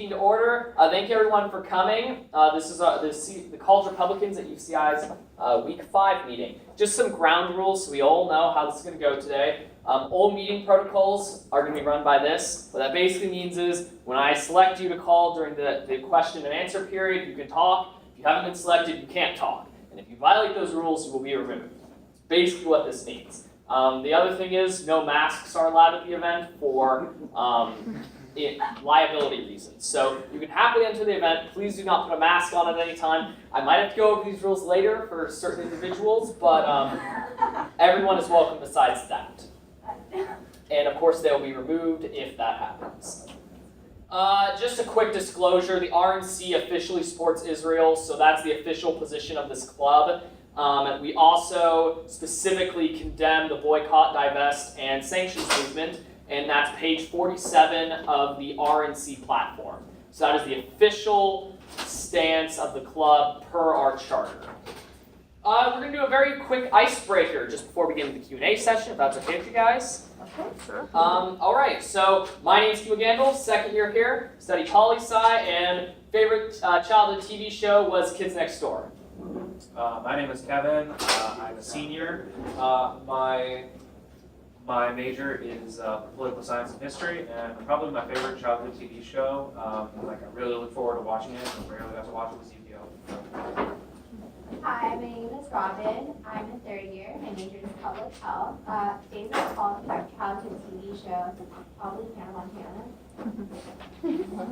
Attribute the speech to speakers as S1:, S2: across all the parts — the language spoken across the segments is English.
S1: meeting to order. Thank you everyone for coming. This is the College Republicans at UCI's Week 5 meeting. Just some ground rules so we all know how this is going to go today. All meeting protocols are going to be run by this. What that basically means is when I select you to call during the question and answer period, you can talk. If you haven't been selected, you can't talk. And if you violate those rules, you will be removed. That's basically what this means. The other thing is no masks are allowed at the event for liability reasons. So you can happily enter the event. Please do not put a mask on at any time. I might have to go over these rules later for certain individuals, but everyone is welcome besides that. And of course, they'll be removed if that happens. Just a quick disclosure, the RNC officially supports Israel, so that's the official position of this club. And we also specifically condemn the Boycott, Divest, and Sanctions movement, and that's page 47 of the RNC platform. So that is the official stance of the club per our charter. We're going to do a very quick icebreaker just before we get into the Q&A session, if that's okay with you guys.
S2: Okay, sure.
S1: All right, so my name is Hugh Gandel, second year here, study poli-sci, and favorite childhood TV show was Kids Next Door.
S3: My name is Kevin. I'm a senior. My major is political science and history, and probably my favorite childhood TV show. I really look forward to watching it, and rarely got to watch it was UPO.
S4: Hi, my name is Robin. I'm in third year. My major is public health. Favorite childhood TV show, probably Hannah Montana.
S5: Hey, my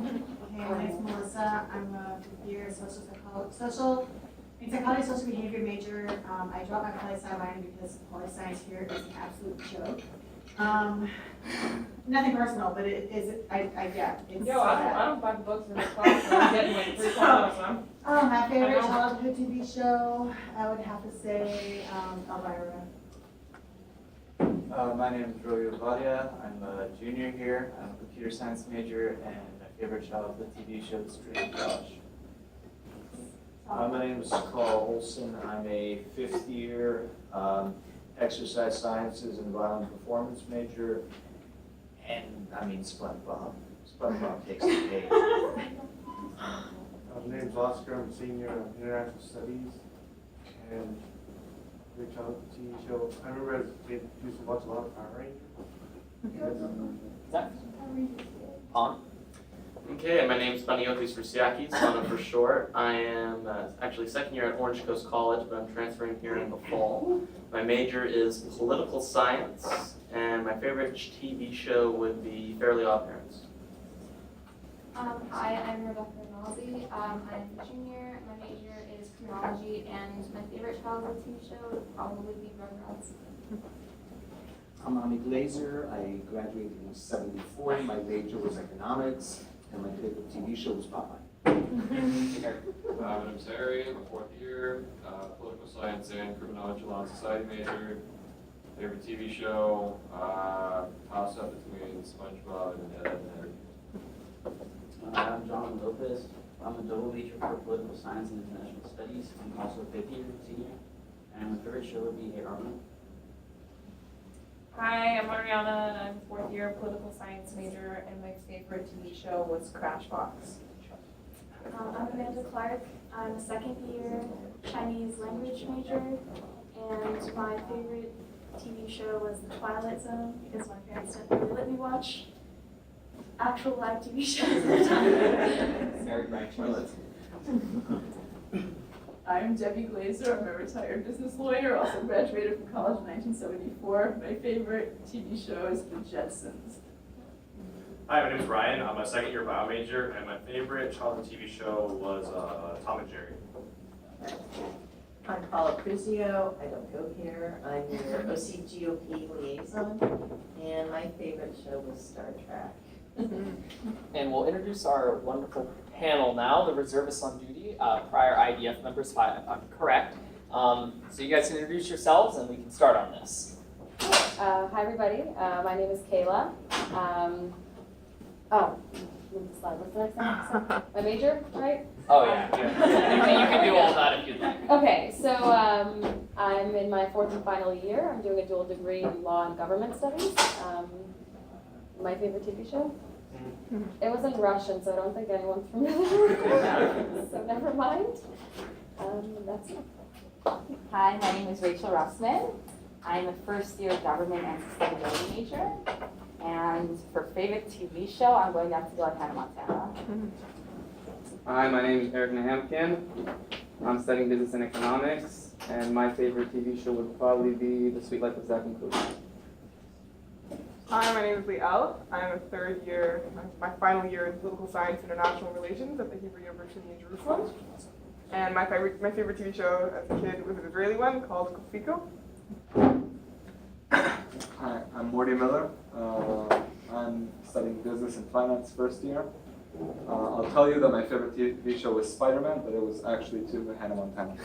S5: name is Melissa. I'm a fifth year social behavior major. I dropped my poli-sci minor because poli-science here is an absolute joke. Nothing personal, but it is. It's.
S2: Yo, I don't buy the books in the class, so I'm getting like 3 calls, huh?
S5: My favorite childhood TV show, I would have to say Elvira.
S6: My name is Roy Vadia. I'm a junior here. I'm a computer science major, and my favorite childhood TV show is Drake Josh.
S7: My name is Carl Olson. I'm a fifth year exercise sciences and violent performance major. And I mean SpongeBob. SpongeBob takes the cake.
S8: My name's Oscar. I'm a senior in international studies. And the childhood TV show. I remember as a kid used to watch a lot of Power Rangers.
S1: On.
S9: Okay, my name is Panagiotis Frisiakis, Spano for short. I am actually second year at Orange Coast College, but I'm transferring here in the fall. My major is political science, and my favorite TV show would be Fairly Odd Parents.
S4: Hi, I'm Rebecca Rinaldi. I'm a junior. My major is criminology, and my favorite childhood TV show would probably be Rugrats.
S10: I'm Ami Glazer. I graduated in '74. My major was economics, and my favorite TV show was Popeye.
S11: My name's Harry. I'm a fourth year, political science and criminology law and society major. Favorite TV show, toss-up between SpongeBob and Ed and Ed.
S12: I'm John Lopez. I'm a double major for political science and international studies. I'm also a fifth year senior. And my favorite show would be Hey Arnold.
S2: Hi, I'm Ariana, and I'm fourth year political science major, and my favorite TV show was Crash Box.
S4: I'm Amanda Clark. I'm a second year Chinese language major, and my favorite TV show was The Twilight Zone because my parents didn't really let me watch actual live TV shows at the time.
S1: Very bright choice.
S2: I'm Debbie Glazer. I'm a retired business lawyer, also graduated from college in 1974. My favorite TV show is The Jetsons.
S3: Hi, my name is Ryan. I'm a second year bio major, and my favorite childhood TV show was Tom and Jerry.
S13: I'm Paula Cruzio. I don't go here. I'm your OC GOP liaison, and my favorite show was Star Trek.
S1: And we'll introduce our wonderful panel now, the reservists on duty, prior IDF members, if I'm correct. So you guys can introduce yourselves and we can start on this.
S14: Hi everybody, my name is Kayla. Move the slide. What's the next thing? My major, right?
S1: Oh yeah, you can do all that if you'd like.
S14: Okay, so I'm in my fourth and final year. I'm doing a dual degree in law and government studies. My favorite TV show? It was in Russian, so I don't think anyone's familiar. So never mind. That's it.
S15: Hi, my name is Rachel Russman. I'm a first-year government and sustainability major. And for favorite TV show, I'm going to have to go with Hannah Montana.
S16: Hi, my name is Eric Nahamkian. I'm studying business and economics, and my favorite TV show would probably be The Sweet Life of Zack and Cody.
S17: Hi, my name is Liel. I'm a third year, my final year in political science and international relations at the Hebrew University in Jerusalem. And my favorite TV show as a kid was an Israeli one called Kofiko.
S18: Hi, I'm Morty Miller. I'm studying business and finance first year. I'll tell you that my favorite TV show was Spider-Man, but it was actually too Hannah Montana.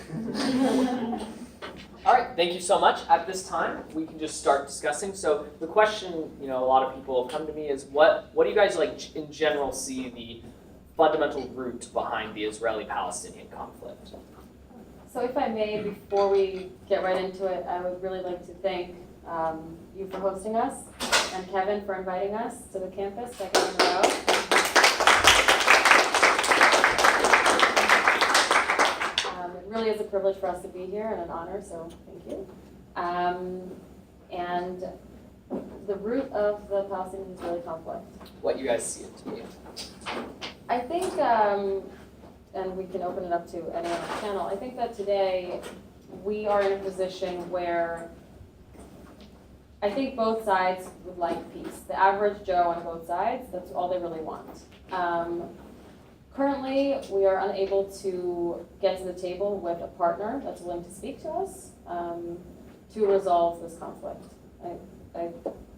S1: All right, thank you so much. At this time, we can just start discussing. So the question, a lot of people have come to me is, what do you guys like in general see the fundamental root behind the Israeli-Palestinian conflict?
S14: So if I may, before we get right into it, I would really like to thank you for hosting us and Kevin for inviting us to the campus second in a row. It really is a privilege for us to be here and an honor, so thank you. And the root of the Palestinian-Israeli conflict.
S1: What you guys see it to be?
S14: I think, and we can open it up to anyone on the panel, I think that today we are in a position where I think both sides would like peace. The average Joe on both sides, that's all they really want. Currently, we are unable to get to the table with a partner that's willing to speak to us to resolve this conflict.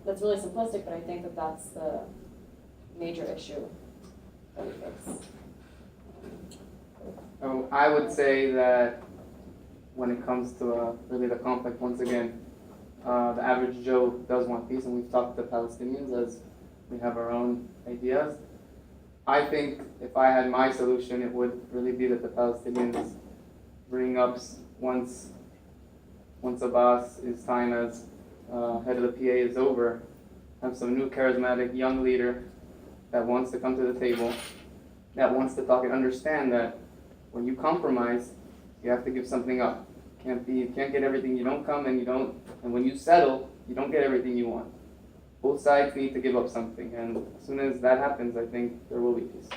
S14: That's really simplistic, but I think that that's the major issue that we face.
S16: Oh, I would say that when it comes to really the conflict, once again, the average Joe does want peace, and we've talked to Palestinians as we have our own ideas. I think if I had my solution, it would really be that the Palestinians bring up once Abbas' time as head of the PA is over, have some new charismatic young leader that wants to come to the table, that wants to talk and understand that when you compromise, you have to give something up. You can't get everything. You don't come and and when you settle, you don't get everything you want. Both sides need to give up something, and as soon as that happens, I think there will be peace.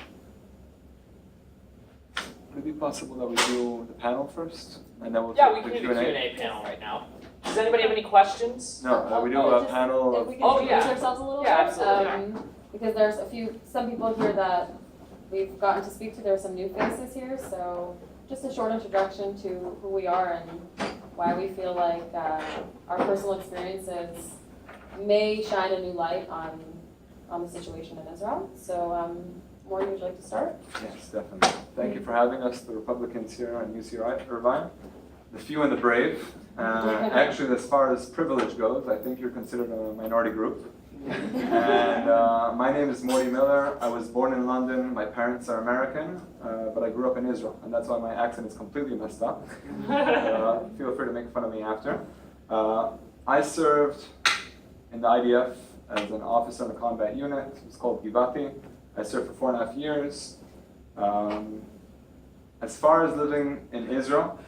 S18: Would it be possible that we do the panel first, and then we'll
S1: We
S18: take
S1: can
S18: the
S1: do the
S18: Q&A?
S1: Q&A panel right now. Does anybody have any questions?
S18: No, we do a panel
S14: If
S18: of...
S14: we can introduce ourselves a little bit.
S1: Absolutely.
S14: Because there's some people here that we've gotten to speak to. There are some new faces here, so just a short introduction to who we are and why we feel like our personal experiences may shine a new light on the situation in Israel. So, Morty, would you like to start?
S18: Yes, definitely. Thank you for having us, the Republicans here on UCI Irvine, the few and the brave. Actually, as far as privilege goes, I think you're considered a minority group. And my name is Morty Miller. I was born in London. My parents are American, but I grew up in Israel, and that's why my accent is completely messed up. Feel free to make fun of me after. I served in the IDF as an officer in a combat unit. It was called Givati. I served for 4.5 years. As far as living in Israel,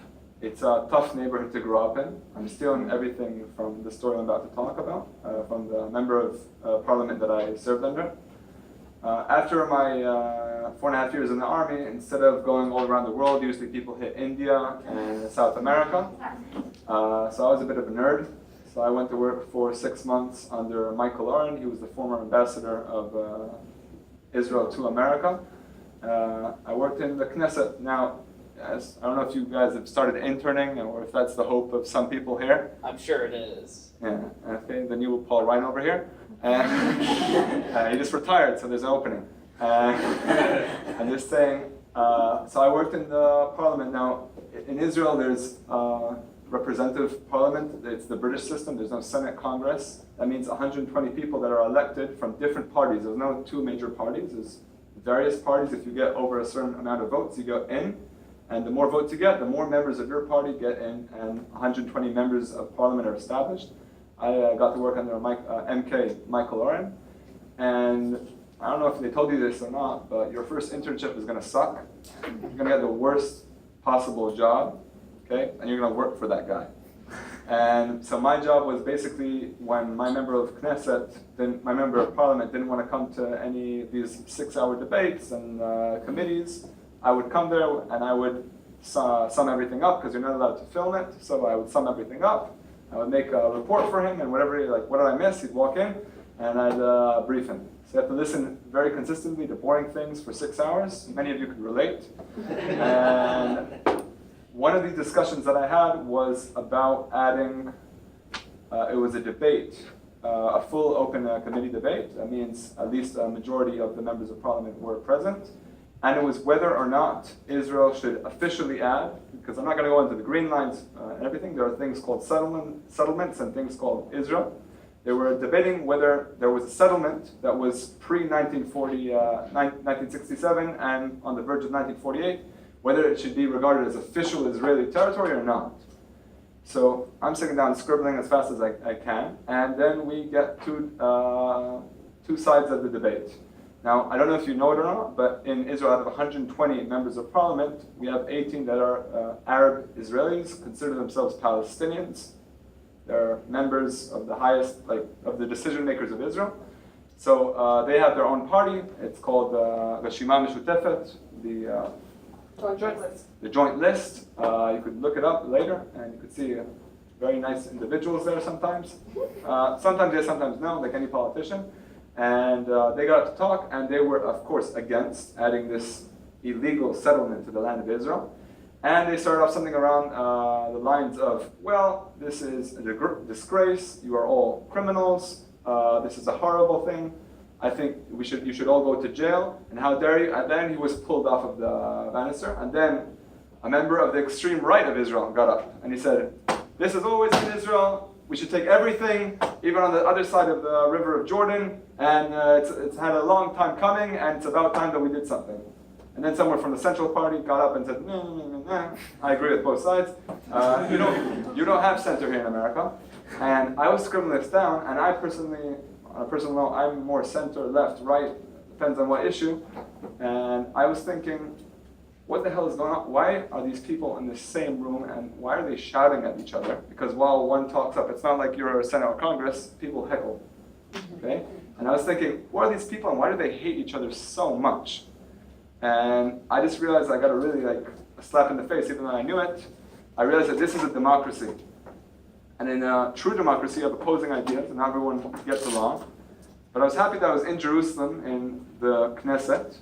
S18: it's a tough neighborhood to grow up in. I'm stealing everything from the story I'm about to talk about, from the member of parliament that I served under. After my 4.5 years in the army, instead of going all around the world, usually people hit India and South America. So I was a bit of a nerd. So I went to work for 6 months under Michael Oren. He was the former ambassador of Israel to America. I worked in the Knesset. Now, I don't know if you guys have started interning or if that's the hope of some people here.
S1: I'm sure it is.
S18: Yeah, okay, the new Paul Ryan over here. He just retired, so there's an opening. I'm just saying, so I worked in the parliament. Now, in Israel, there's representative parliament. It's the British system. There's no Senate, Congress. That means 120 people that are elected from different parties. There's no two major parties. There's various parties. If you get over a certain amount of votes, you go in. And the more votes you get, the more members of your party get in, and 120 members of parliament are established. I got to work under MK Michael Oren. And I don't know if they told you this or not, but your first internship is going to suck. You're going to get the worst possible job, okay? And you're going to work for that guy. And so my job was basically when my member of Knesset, my member of parliament didn't want to come to any of these 6-hour debates and committees, I would come there and I would sum everything up because you're not allowed to film it. So I would sum everything up. I would make a report for him and whatever, like what did I miss? He'd walk in and I'd brief him. So you have to listen very consistently to boring things for 6 hours. Many of you could relate. And one of these discussions that I had was about adding, it was a debate, a full open committee debate. That means at least a majority of the members of parliament were present. And it was whether or not Israel should officially add, because I'm not going to go into the green lines and everything. There are things called settlements and things called Israel. They were debating whether there was a settlement that was pre-1967 and on the verge of 1948, whether it should be regarded as official Israeli territory or not. So I'm sitting down scribbling as fast as I can, and then we get two sides of the debate. Now, I don't know if you know it or not, but in Israel, out of 120 members of parliament, we have 18 that are Arab Israelis, consider themselves Palestinians. They're members of the highest, of the decision makers of Israel. So they have their own party. It's called Reshima Meshutefet, the joint list. You could look it up later, and you could see very nice individuals there sometimes. Sometimes yes, sometimes no, like any politician. And they got to talk, and they were, of course, against adding this illegal settlement to the land of Israel. And they started off something around the lines of, well, this is a disgrace, you are all criminals, this is a horrible thing, I think you should all go to jail, and how dare you? And then he was pulled off of the banister, and then a member of the extreme right of Israel got up, and he said, this is always in Israel, we should take everything, even on the other side of the river of Jordan, and it's had a long time coming, and it's about time that we did something. And then someone from the Central Party got up and said, I agree with both sides. You don't have center here in America. And I was scribbling this down, and I personally, on a personal note, I'm more center, left, right, depends on what issue. And I was thinking, what the hell is going on? Why are these people in the same room, and why are they shouting at each other? Because while one talks up, it's not like you're a Senate or Congress, people heckle. Okay? And I was thinking, who are these people, and why do they hate each other so much? And I just realized I got a really a slap in the face, even though I knew it. I realized that this is a democracy. And in a true democracy, you have opposing ideas, and everyone gets along. But I was happy that I was in Jerusalem, in the Knesset,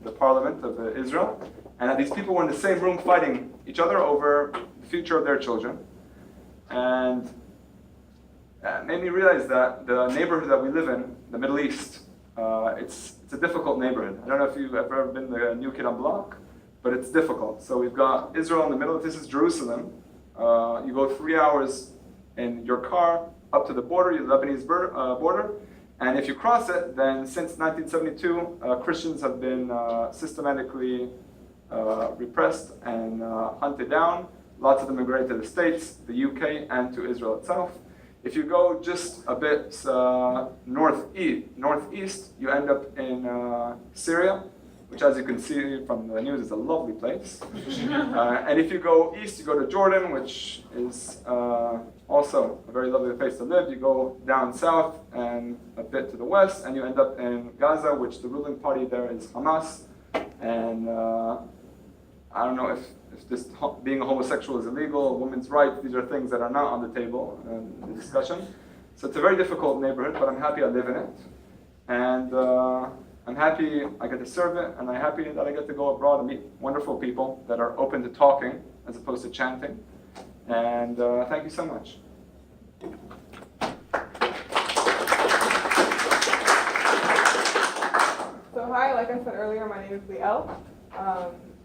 S18: the parliament of Israel, and that these people were in the same room fighting each other over the future of their children. And it made me realize that the neighborhood that we live in, the Middle East, it's a difficult neighborhood. I don't know if you've ever been the new kid on block, but it's difficult. So we've got Israel in the middle. This is Jerusalem. You go 3 hours in your car up to the border, the Lebanese border. And if you cross it, then since 1972, Christians have been systematically repressed and hunted down. Lots of them migrated to the States, the UK, and to Israel itself. If you go just a bit northeast, you end up in Syria, which, as you can see from the news, is a lovely place. And if you go east, you go to Jordan, which is also a very lovely place to live. You go down south and a bit to the west, and you end up in Gaza, which the ruling party there is Hamas. And I don't know if this being a homosexual is illegal, women's rights, these are things that are not on the table in the discussion. So it's a very difficult neighborhood, but I'm happy I live in it. And I'm happy I get to serve it, and I'm happy that I get to go abroad and meet wonderful people that are open to talking as opposed to chanting. And thank you so much.
S17: So hi, like I said earlier, my name is Liel.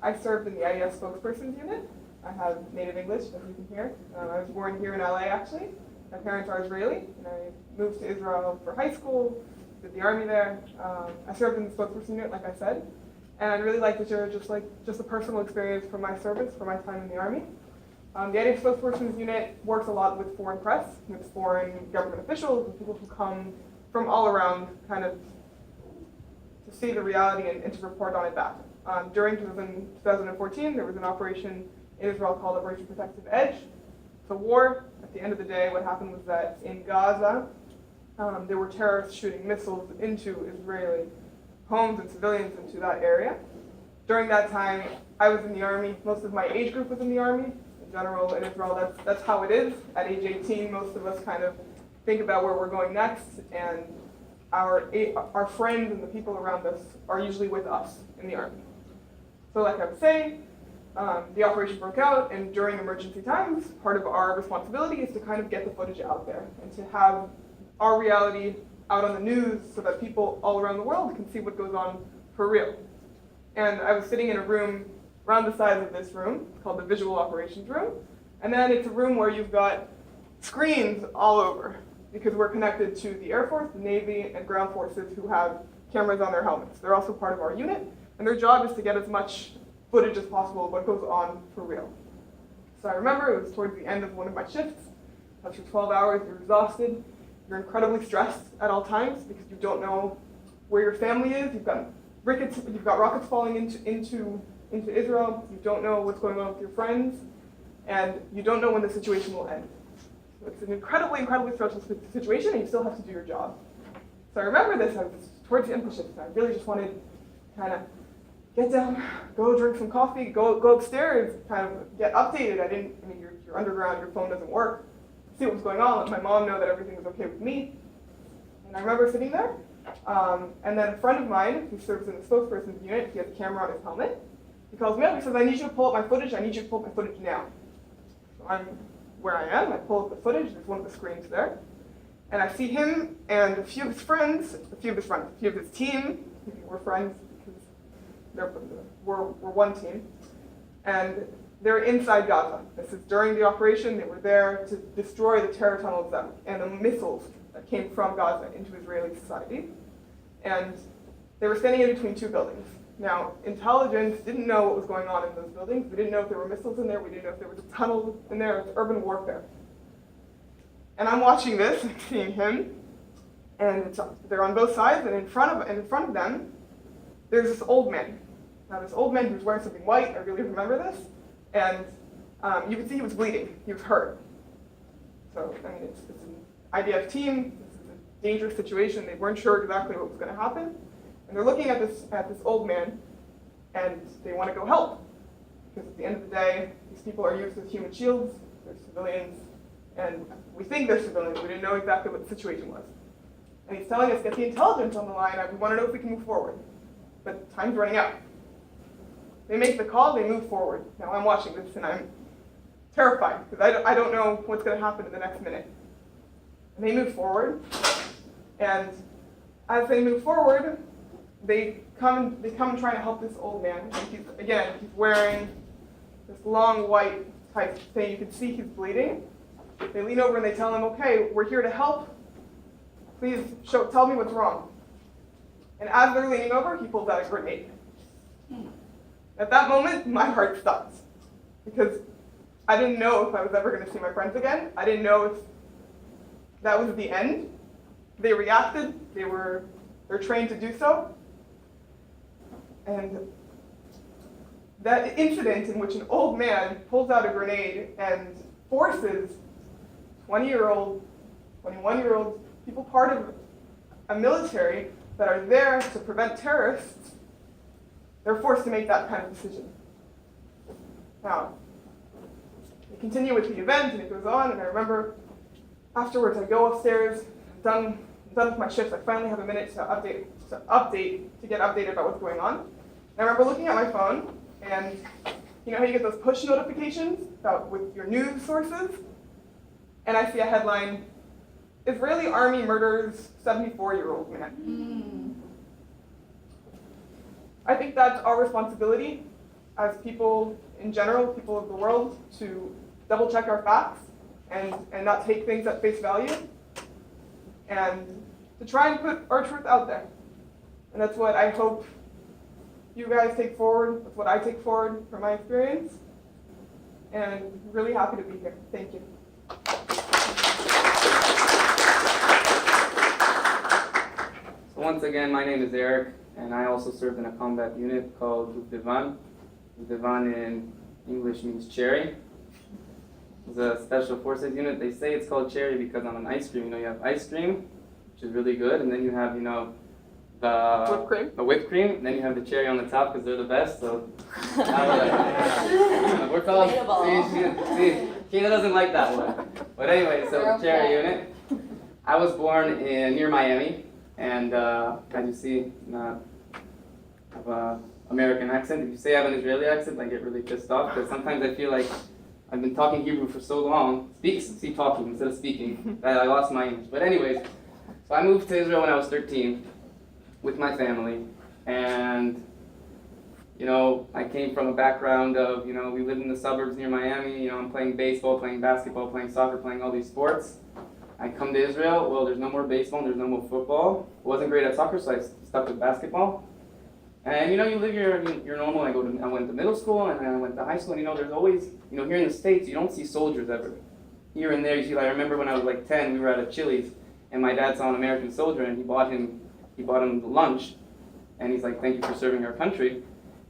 S17: I served in the IDF spokesperson's unit. I have native English, as you can hear. I was born here in LA, actually. My parents are Israeli, and I moved to Israel for high school, did the army there. I served in the spokesperson unit, like I said. And I'd really like to share just a personal experience from my service, from my time in the army. The IDF spokesperson's unit works a lot with foreign press, with foreign government officials, with people who come from all around, kind of to see the reality and to report on it back. During 2014, there was an operation in Israel called Operation Protective Edge. It's a war. At the end of the day, what happened was that in Gaza, there were terrorists shooting missiles into Israeli homes and civilians into that area. During that time, I was in the army. Most of my age group was in the army. In general, in Israel, that's how it is. At age 18, most of us kind of think about where we're going next, and our friends and the people around us are usually with us in the army. So like I was saying, the operation broke out, and during emergency times, part of our responsibility is to kind of get the footage out there and to have our reality out on the news so that people all around the world can see what goes on for real. And I was sitting in a room around the size of this room called the Visual Operations Room, and then it's a room where you've got screens all over because we're connected to the Air Force, the Navy, and ground forces who have cameras on their helmets. They're also part of our unit, and their job is to get as much footage as possible of what goes on for real. So I remember it was towards the end of one of my shifts. After 12 hours, you're exhausted. You're incredibly stressed at all times because you don't know where your family is. You've got rockets falling into Israel. You don't know what's going on with your friends, and you don't know when the situation will end. So it's an incredibly stressful situation, and you still have to do your job. So I remember this. I was towards the end of the shift, and I really just wanted to kind of get down, go drink some coffee, go upstairs, kind of get updated. You're underground, your phone doesn't work. See what was going on, let my mom know that everything was okay with me. And I remember sitting there, and then a friend of mine who serves in the spokesperson's unit, he has a camera on his helmet. He calls me up, he says, I need you to pull up my footage, I need you to pull up my footage now. So I'm where I am, I pull up the footage, there's one of the screens there. And I see him and a few of his friends, a few of his team, we're friends because we're one team. And they're inside Gaza. This is during the operation. They were there to destroy the terror tunnels and the missiles that came from Gaza into Israeli society. And they were standing in between two buildings. Now, intelligence didn't know what was going on in those buildings. We didn't know if there were missiles in there. We didn't know if there was a tunnel in there. It was urban warfare. And I'm watching this, and seeing him, and they're on both sides, and in front of them, there's this old man. Now, this old man who's wearing something white, I really remember this, and you could see he was bleeding. He was hurt. So, it's an IDF team. This is a dangerous situation. They weren't sure exactly what was going to happen. And they're looking at this old man, and they want to go help. Because at the end of the day, these people are used as human shields. They're civilians, and we think they're civilians. We didn't know exactly what the situation was. And he's telling us, get the intelligence on the line. We want to know if we can move forward. But time's running out. They make the call, they move forward. Now I'm watching this, and I'm terrified, because I don't know what's going to happen in the next minute. And they move forward, and as they move forward, they come and try to help this old man. And he's wearing this long white type thing. You can see he's bleeding. They lean over and they tell him, okay, we're here to help. Please tell me what's wrong. And as they're leaning over, he pulls out a grenade. At that moment, my heart stops. Because I didn't know if I was ever going to see my friends again. I didn't know if that was the end. They reacted. They're trained to do so. And that incident in which an old man pulls out a grenade and forces 20-year-old, 21-year-old people, part of a military that are there to prevent terrorists, they're forced to make that kind of decision. Now, we continue with the event, and it goes on, and I remember afterwards I go upstairs, done with my shifts, I finally have a minute to get updated about what's going on. And I remember looking at my phone, and you know how you get those push notifications with your news sources? And I see a headline, Israeli army murders 74-year-old man. I think that's our responsibility as people in general, people of the world, to double check our facts and not take things at face value, and to try and put our truth out there. And that's what I hope you guys take forward. That's what I take forward from my experience. And really happy to be here. Thank you.
S16: So once again, my name is Eric, and I also served in a combat unit called Divan. Divan in English means cherry. It's a special forces unit. They say it's called cherry because on an ice cream, you have ice cream, which is really good, and then you have, the
S17: Whipped cream?
S16: The whipped cream, and then you have the cherry on the top because they're the best. So we're called. See, Kayla doesn't like that one. But anyway, so cherry unit. I was born near Miami, and as you see, I have an American accent. If you say I have an Israeli accent, I get really pissed off because sometimes I feel like I've been talking Hebrew for so long, talking instead of speaking, that I lost my English. But anyways, so I moved to Israel when I was 13 with my family, and I came from a background of, we lived in the suburbs near Miami, I'm playing baseball, playing basketball, playing soccer, playing all these sports. I come to Israel, well, there's no more baseball, there's no more football. I wasn't great at soccer, so I stuck with basketball. And you live your normal. I went to middle school and then I went to high school. And there's always, here in the States, you don't see soldiers ever. Here and there, you see. I remember when I was like 10, we were at a Chili's, and my dad saw an American soldier, and he bought him lunch, and he's like, "Thank you for serving our country."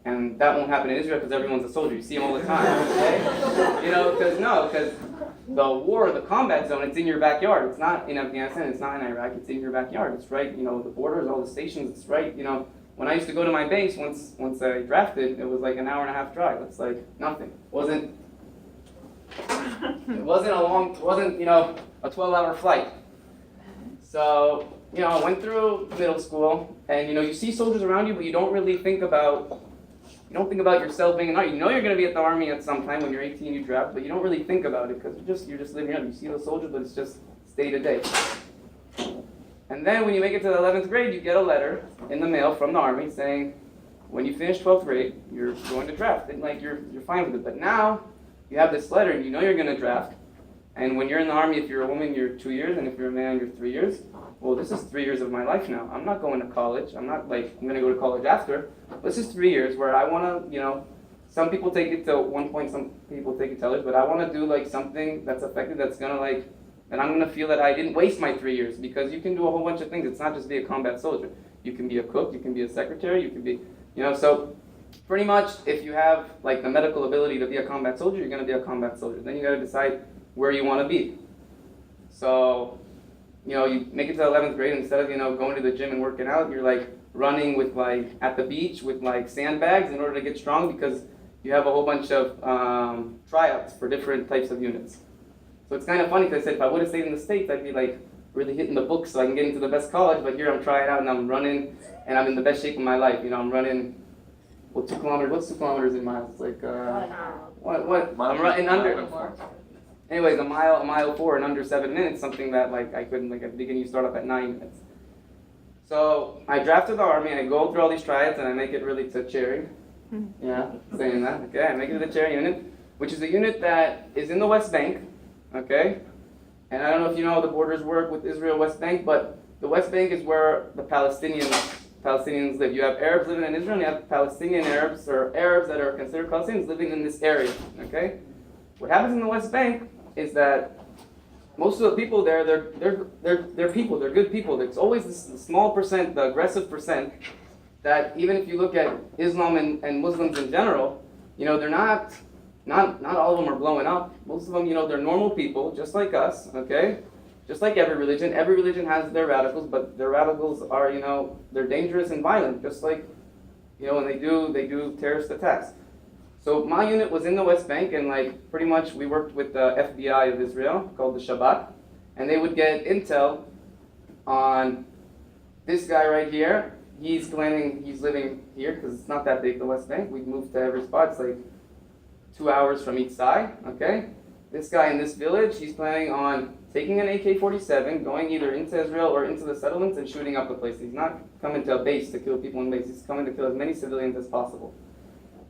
S16: And that won't happen in Israel because everyone's a soldier. You see them all the time, okay? Because the war, the combat zone, it's in your backyard. It's not in Afghanistan. It's not in Iraq. It's in your backyard. It's right. The borders, all the stations. It's right. When I used to go to my base, once I drafted, it was like an hour and a half drive. It's like nothing. It wasn't a 12-hour flight. So, I went through middle school, and you see soldiers around you, but you don't really think about yourself being an army. You're going to be at the army at some time when you're 18, you draft, but you don't really think about it because you're just living your life. You see those soldiers, but it's just day to day. And then when you make it to the 11th grade, you get a letter in the mail from the army saying, when you finish 12th grade, you're going to draft. And you're fine with it. But now you have this letter and you're going to draft. And when you're in the army, if you're a woman, you're 2 years. And if you're a man, you're 3 years. Well, this is 3 years of my life now. I'm not going to college. I'm not I'm going to go to college after. This is 3 years where I want to, some people take it to one point, some people take it to others. But I want to do something that's effective, that's going to and I'm going to feel that I didn't waste my 3 years, because you can do a whole bunch of things. It's not just be a combat soldier. You can be a cook, you can be a secretary, you can be, so pretty much if you have the medical ability to be a combat soldier, you're going to be a combat soldier. Then you got to decide where you want to be. So, you make it to 11th grade, instead of, going to the gym and working out, you're running with at the beach with sandbags in order to get strong, because you have a whole bunch of tryouts for different types of units. So it's kind of funny because I said if I would have stayed in the States, I'd be really hitting the books so I can get into the best college. But here I'm trying out and I'm running, and I'm in the best shape of my life. I'm running, 2 kilometers? What's 2 kilometers in miles? What? I'm running under. Anyways, a mile 4 in under 7 minutes. Something that I couldn't. At the beginning, you start off at 9 minutes. So I drafted the army. I go through all these tryouts and I make it really to cherry. Yeah, saying that. Okay, I make it to the cherry unit, which is a unit that is in the West Bank. Okay, and I don't know if you know how the borders work with Israel, West Bank, but the West Bank is where the Palestinians live. You have Arabs living in Israel, and you have Palestinian Arabs, or Arabs that are considered Palestinians, living in this area. Okay, what happens in the West Bank is that most of the people there, they're people, they're good people. There's always this small percent, the aggressive percent, that even if you look at Islam and Muslims in general, they're not all of them are blowing up. Most of them, they're normal people, just like us, okay? Just like every religion. Every religion has their radicals, but their radicals are, they're dangerous and violent, just like, when they do terrorist attacks. So my unit was in the West Bank, and pretty much we worked with the FBI of Israel, called the Shabak, and they would get intel on this guy right here. He's claiming he's living here, because it's not that big, the West Bank. We've moved to every spot. It's 2 hours from each side, okay? This guy in this village, he's planning on taking an AK-47, going either into Israel or into the settlements and shooting up the place. He's not coming to a base to kill people in base. He's coming to kill as many civilians as possible.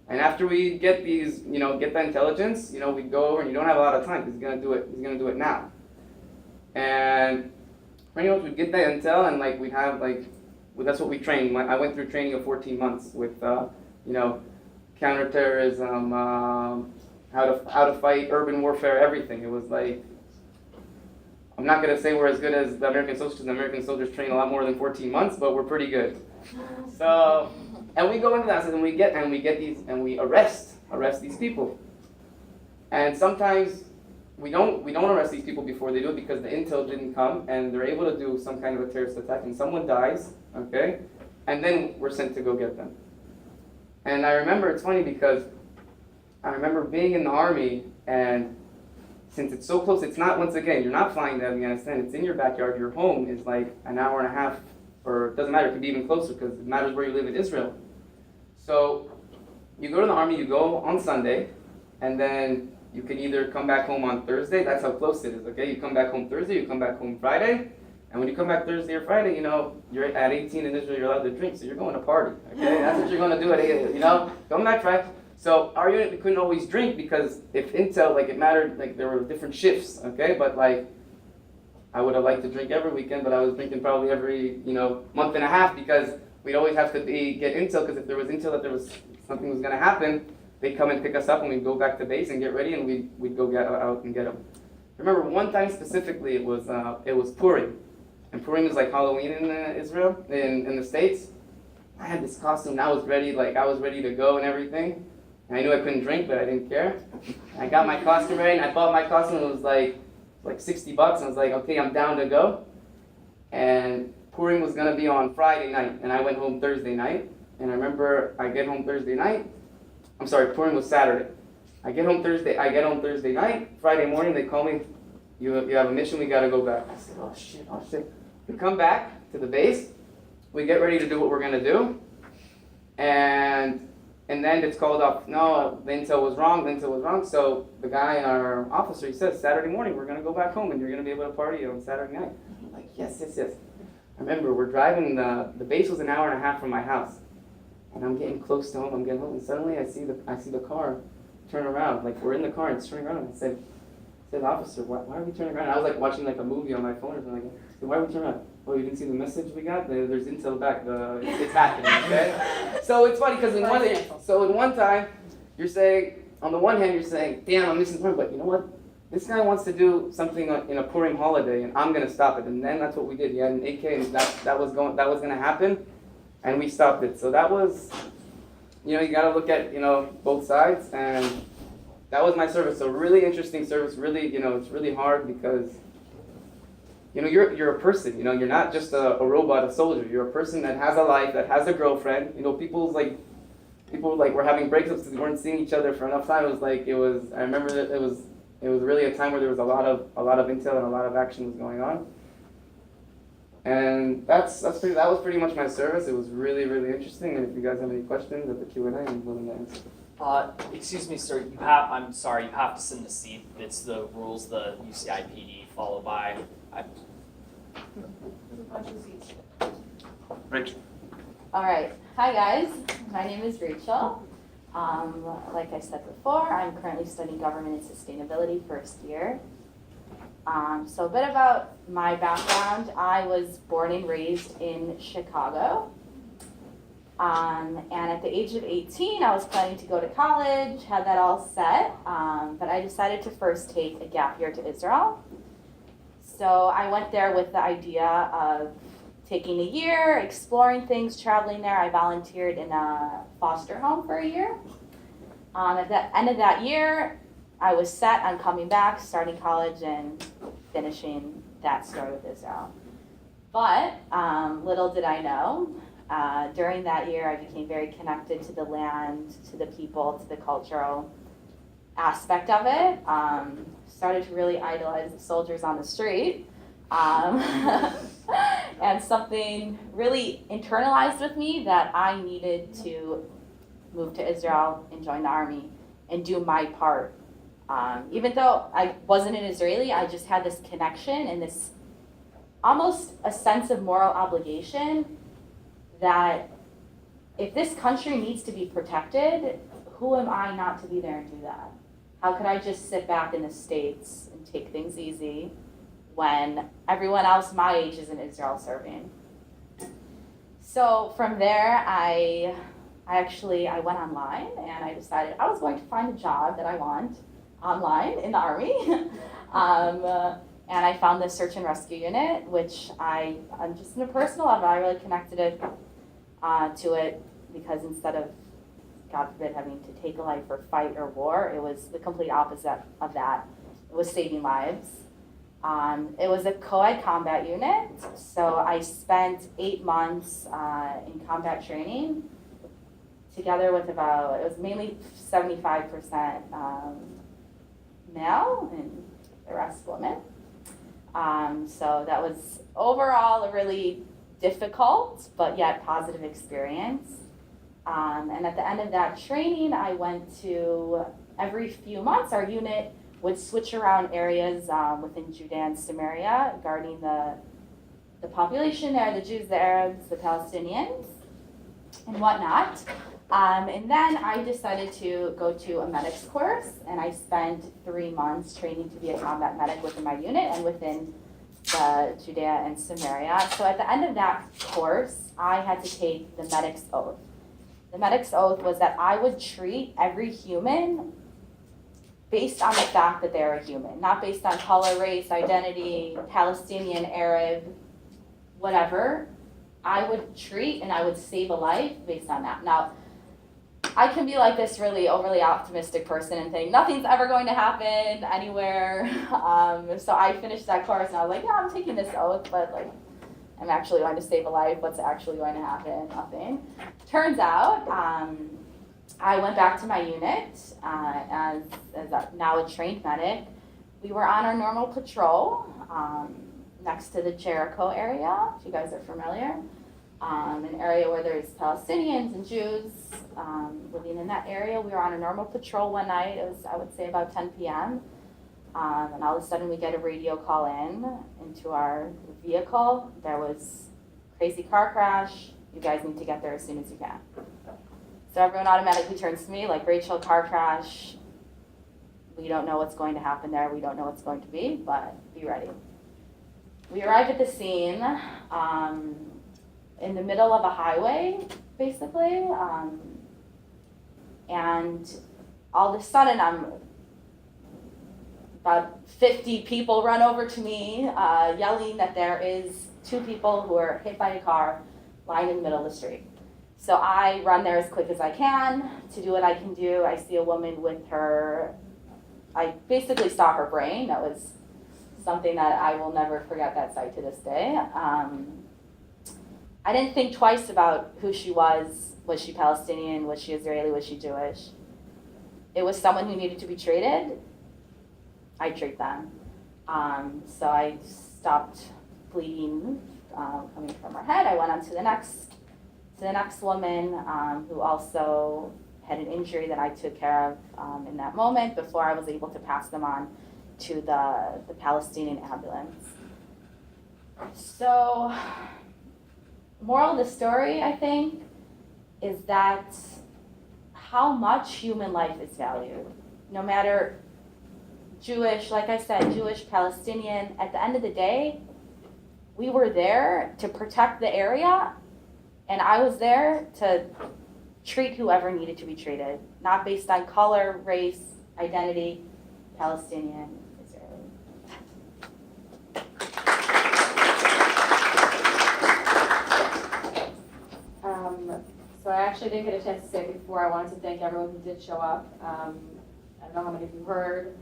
S16: And after we get these, get the intelligence, we go over, and you don't have a lot of time because he's gonna do it. He's gonna do it now. And pretty much we'd get that intel, and we'd have that's what we trained. I went through training of 14 months with, counterterrorism, how to fight, urban warfare, everything. It was I'm not gonna say we're as good as the American soldiers, because the American soldiers train a lot more than 14 months, but we're pretty good. So, and we go into that, and we get these, and we arrest these people. And sometimes we don't arrest these people before they do it because the intel didn't come, and they're able to do some kind of a terrorist attack, and someone dies, okay? And then we're sent to go get them. And I remember, it's funny because I remember being in the army, and since it's so close, it's not, once again, you're not flying to Afghanistan, it's in your backyard, your home is like an hour and a half, or it doesn't matter, it could be even closer because it matters where you live in Israel. So you go to the army, you go on Sunday, and then you can either come back home on Thursday, that's how close it is, okay? You come back home Thursday, you come back home Friday, and when you come back Thursday or Friday, you know, you're at 18 in Israel, you're allowed to drink, so you're going to party, okay? That's what you're going to do at 8, you know? Come back Friday. So our unit, we couldn't always drink because if intel, like it mattered, like there were different shifts, okay? But like, I would have liked to drink every weekend, but I was drinking probably every, you know, month and a half because we'd always have to get intel, because if there was intel that there was something was going to happen, they'd come and pick us up and we'd go back to base and get ready and we'd go get out and get them. I remember one time specifically, it was Purim. And Purim is like Halloween in Israel, in the States. I had this costume and I was ready to go and everything. And I knew I couldn't drink, but I didn't care. And I got my costume ready and I bought my costume and it was like $60 and I was like, okay, I'm down to go. And Purim was gonna be on Friday night and I went home Thursday night. And I remember I get home Thursday night. I'm sorry, Purim was Saturday. I get home Thursday night. Friday morning they call me, you have a mission, we gotta go back. I said, oh shit. We come back to the base, we get ready to do what we're gonna do, and then it's called up, no, the intel was wrong, so the guy, our officer, he says, Saturday morning we're gonna go back home and you're gonna be able to party on Saturday night. I'm like, yes. I remember we're driving, the base was an hour and a half from my house, and I'm getting close to home, and suddenly I see the car turn around, like we're in the car and it's turning around. I said, officer, why are we turning around? I was like watching like a movie on my phone or something. I said, why are we turning around? Oh, you didn't see the message we got? There's intel back. It's happening, okay? So it's funny because in one time, you're saying, on the one hand, you're saying, damn, I'm missing Purim, but you know what? This guy wants to do something in a Purim holiday, and I'm gonna stop it. And then that's what we did. He had an AK, and that was gonna happen, and we stopped it. So that was, you gotta look at both sides, and that was my service. So really interesting service. Really, it's really hard because you're a person. You're not just a robot, a soldier. You're a person that has a life, that has a girlfriend. People were having breakups because we weren't seeing each other for enough time. I remember that it was really a time where there was a lot of intel and a lot of action was going on. And that was pretty much my service. It was really, really interesting. And if you guys have any questions at the Q&A, I'm willing to answer.
S1: Excuse me, sir. I'm sorry. You have to sit in the seat. It's the rules the UCI PD follow by.
S18: Rachel.
S15: All right. Hi, guys. My name is Rachel. Like I said before, I'm currently studying government and sustainability first year. So a bit about my background. I was born and raised in Chicago. And at the age of 18, I was planning to go to college, had that all set, but I decided to first take a gap year to Israel. So I went there with the idea of taking a year, exploring things, traveling there. I volunteered in a foster home for a year. At the end of that year, I was set on coming back, starting college, and finishing that story with Israel. But little did I know, during that year, I became very connected to the land, to the people, to the cultural aspect of it. Started to really idolize the soldiers on the street. And something really internalized with me that I needed to move to Israel and join the army and do my part. Even though I wasn't an Israeli, I just had this connection and this almost a sense of moral obligation that if this country needs to be protected, who am I not to be there and do that? How could I just sit back in the States and take things easy when everyone else my age is in Israel serving? So from there, I went online and I decided I was going to find a job that I want online in the Army. And I found this search and rescue unit, which I'm just in a personal level, I really connected it to it because instead of, God forbid, having to take a life or fight or war, it was the complete opposite of that. It was saving lives. It was a co-ed combat unit, so I spent 8 months in combat training together with it was mainly 75% male and the rest women. So that was overall a really difficult but yet positive experience. And at the end of that training, I went to, every few months, our unit would switch around areas within Judea and Samaria, guarding the population there, the Jews, the Arabs, the Palestinians, and whatnot. And then I decided to go to a medics course, and I spent 3 months training to be a combat medic within my unit and within the Judea and Samaria. So at the end of that course, I had to take the medics oath. The medics oath was that I would treat every human based on the fact that they're a human, not based on color, race, identity, Palestinian, Arab, whatever. I would treat and I would save a life based on that. Now, I can be like this really overly optimistic person and think nothing's ever going to happen anywhere. So I finished that course and I was like, yeah, I'm taking this oath, but like, I'm actually going to save a life. What's actually going to happen? Nothing. Turns out, I went back to my unit as now a trained medic. We were on our normal patrol next to the Jericho area, if you guys are familiar. An area where there's Palestinians and Jews living in that area. We were on a normal patrol one night. It was, I would say, about 10 p.m. And all of a sudden we get a radio call into our vehicle. There was a crazy car crash. You guys need to get there as soon as you can. So everyone automatically turns to me like, Rachel, car crash. We don't know what's going to happen there. We don't know what's going to be, but be ready. We arrived at the scene in the middle of a highway, basically. And all of a sudden, about 50 people run over to me, yelling that there is 2 people who are hit by a car lying in the middle of the street. So I run there as quick as I can to do what I can do. I see a woman with her, I basically saw her brain. That was something that I will never forget that sight to this day. I didn't think twice about who she was. Was she Palestinian? Was she Israeli? Was she Jewish? It was someone who needed to be treated. I treat them. So I stopped bleeding coming from her head. I went on to the next woman who also had an injury that I took care of in that moment before I was able to pass them on to the Palestinian ambulance. So, moral of the story, I think, is that how much human life is valued. No matter Jewish, like I said, Jewish, Palestinian, at the end of the day, we were there to protect the area, and I was there to treat whoever needed to be treated, not based on color, race, identity, Palestinian, Israeli.
S14: So I actually didn't get a chance to say it before. I wanted to thank everyone who did show up. I don't know how many of you heard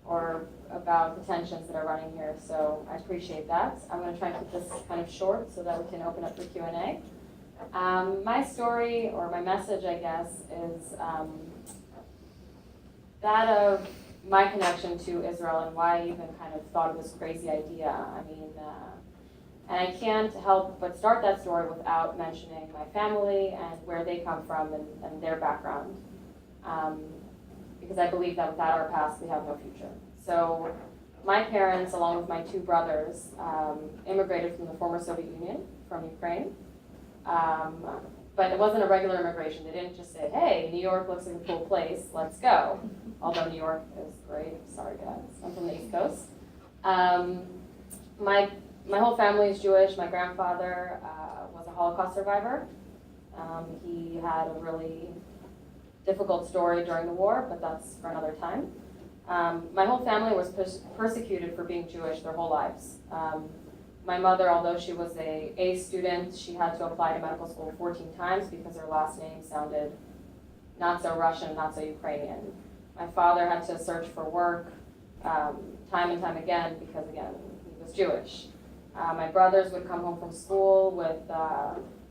S14: or about the tensions that are running here, so I appreciate that. I'm going to try and keep this kind of short so that we can open up for Q&A. My story, or my message, I guess, is that of my connection to Israel and why I even kind of thought of this crazy idea. I mean, and I can't help but start that story without mentioning my family and where they come from and their background. Because I believe that without our past, we have no future. So my parents, along with my 2 brothers, immigrated from the former Soviet Union, from Ukraine. But it wasn't a regular immigration. They didn't just say, hey, New York looks like a cool place, let's go. Although New York is great, sorry guys, I'm from the East Coast. My whole family is Jewish. My grandfather was a Holocaust survivor. He had a really difficult story during the war, but that's for another time. My whole family was persecuted for being Jewish their whole lives. My mother, although she was a A student, she had to apply to medical school 14 times because her last name sounded not so Russian, not so Ukrainian. My father had to search for work time and time again because, again, he was Jewish. My brothers would come home from school with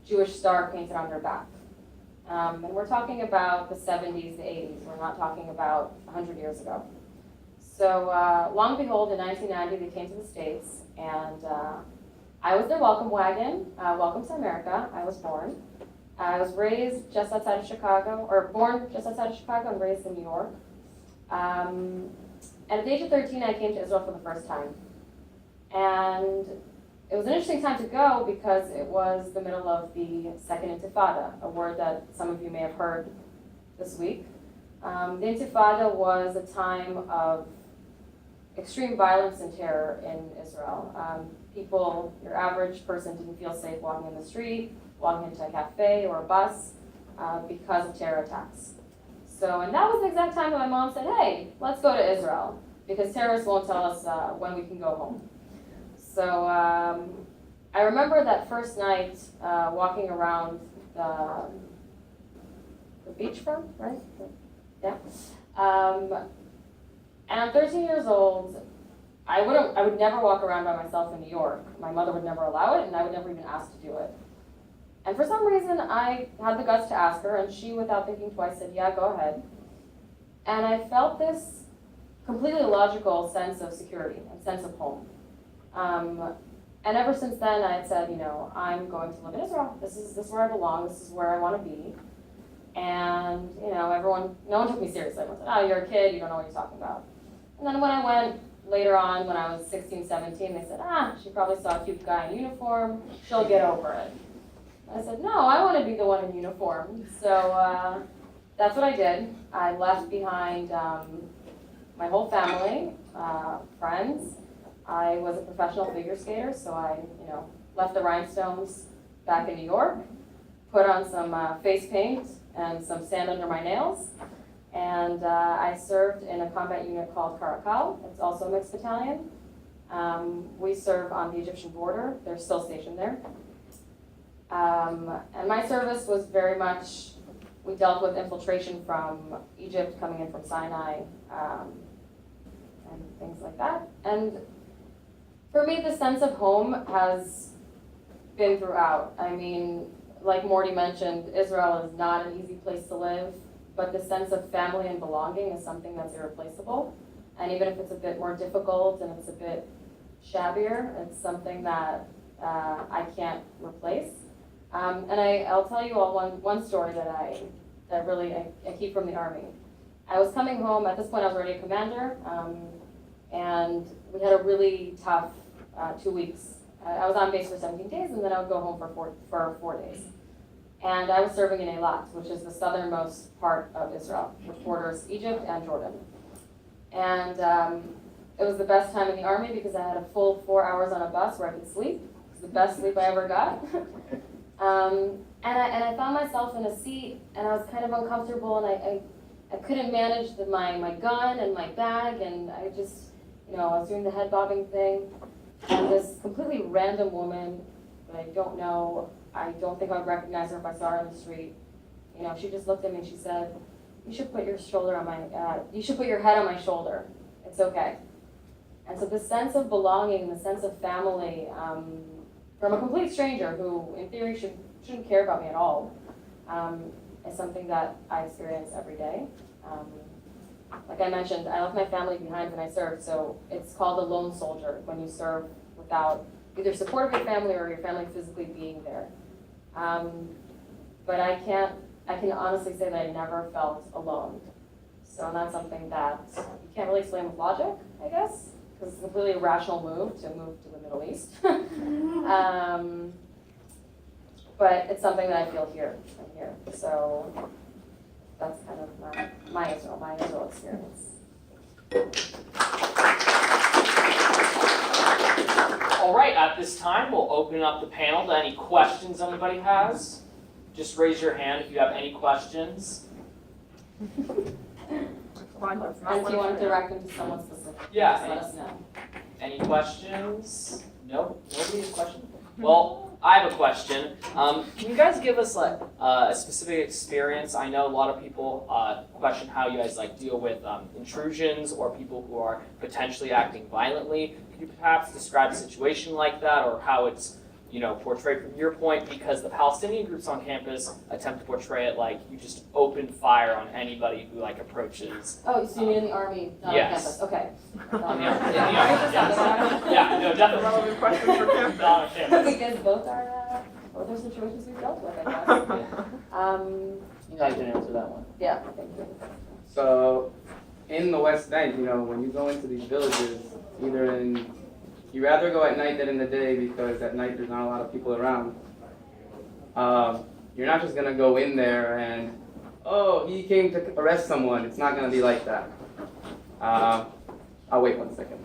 S14: Jewish star painted on their back. And we're talking about the 70s, the 80s. We're not talking about 100 years ago. So long and behold, in 1990, they came to the States, and I was their welcome wagon. Welcome to America. I was born. I was raised just outside of Chicago, or born just outside of Chicago and raised in New York. And at the age of 13, I came to Israel for the first time. And it was an interesting time to go because it was the middle of the Second Intifada, a word that some of you may have heard this week. The Intifada was a time of extreme violence and terror in Israel. People, your average person, didn't feel safe walking in the street, walking into a cafe or a bus because of terror attacks. And that was the exact time that my mom said, hey, let's go to Israel, because terrorists won't tell us when we can go home. So I remember that first night walking around the beachfront, right? Yeah. And I'm 13 years old. I would never walk around by myself in New York. My mother would never allow it, and I would never even ask to do it. And for some reason, I had the guts to ask her, and she, without thinking twice, said, yeah, go ahead. And I felt this completely illogical sense of security and sense of home. And ever since then, I had said, I'm going to live in Israel. This is where I belong. This is where I want to be. And, no one took me seriously. Everyone said, oh, you're a kid. You don't know what you're talking about. And then when I went later on, when I was 16, 17, they said, she probably saw a cute guy in uniform. She'll get over it. I said, no, I want to be the one in uniform. So that's what I did. I left behind my whole family, friends. I was a professional figure skater, so I, left the rhinestones back in New York, put on some face paint and some sand under my nails, and I served in a combat unit called Caracal. It's also a mixed battalion. We serve on the Egyptian border. They're still stationed there. And my service was very much, we dealt with infiltration from Egypt coming in from Sinai, and things like that. And for me, the sense of home has been throughout. I mean, like Morty mentioned, Israel is not an easy place to live, but the sense of family and belonging is something that's irreplaceable. And even if it's a bit more difficult and it's a bit shabbier, it's something that I can't replace. And I'll tell you all one story that I keep from the Army. I was coming home. At this point, I was already a commander, and we had a really tough 2 weeks. I was on base for 17 days, and then I would go home for 4 days. And I was serving in Eilat, which is the southernmost part of Israel, which borders Egypt and Jordan. And it was the best time in the Army because I had a full 4 hours on a bus where I could sleep. It was the best sleep I ever got. And I found myself in a seat, and I was kind of uncomfortable, and I couldn't manage my gun and my bag, and I just, I was doing the head bobbing thing, and this completely random woman that I don't know, I don't think I would recognize her if I saw her on the street. She just looked at me and she said, you should put your head on my shoulder. It's okay. And so the sense of belonging, the sense of family, from a complete stranger who, in theory, shouldn't care about me at all, is something that I experience every day. Like I mentioned, I left my family behind when I served, so it's called a lone soldier when you serve without either support of your family or your family physically being there. But I can honestly say that I never felt alone. So that's something that you can't really explain with logic, I guess, because it's a completely irrational move to the Middle East. But it's something that I feel here. I'm here. So that's kind of my Israel experience.
S1: All right, at this time, we'll open up the panel to any questions anybody has. Just raise your hand if you have any questions.
S17: violence, not
S14: And if you want to
S17: punishment.
S14: direct them to someone specific,
S1: Yeah,
S14: just let us know.
S1: Any questions? No? Nobody has questions? Well, I have a question. Can you guys give us like a specific experience? I know a lot of people question how you guys like deal with intrusions or people who are potentially acting violently. Can you perhaps describe a situation like that or how it's portrayed from your point? Because the Palestinian groups on campus attempt to portray it like you just open fire on anybody who like approaches.
S14: Oh, so you mean in the army, not
S1: Yes.
S14: on campus? Okay.
S1: On the army, yes. Yeah, no, definitely.
S17: Relevant questions for campus.
S1: Not on campus.
S14: Because both are situations we've dealt with, I guess.
S16: I can answer that one.
S14: Yeah, thank you.
S16: So, in the West Bank, when you go into these villages, you rather go at night than in the day because at night there's not a lot of people around. You're not just gonna go in there and, oh, he came to arrest someone. It's not gonna be like that. I'll wait 1 second.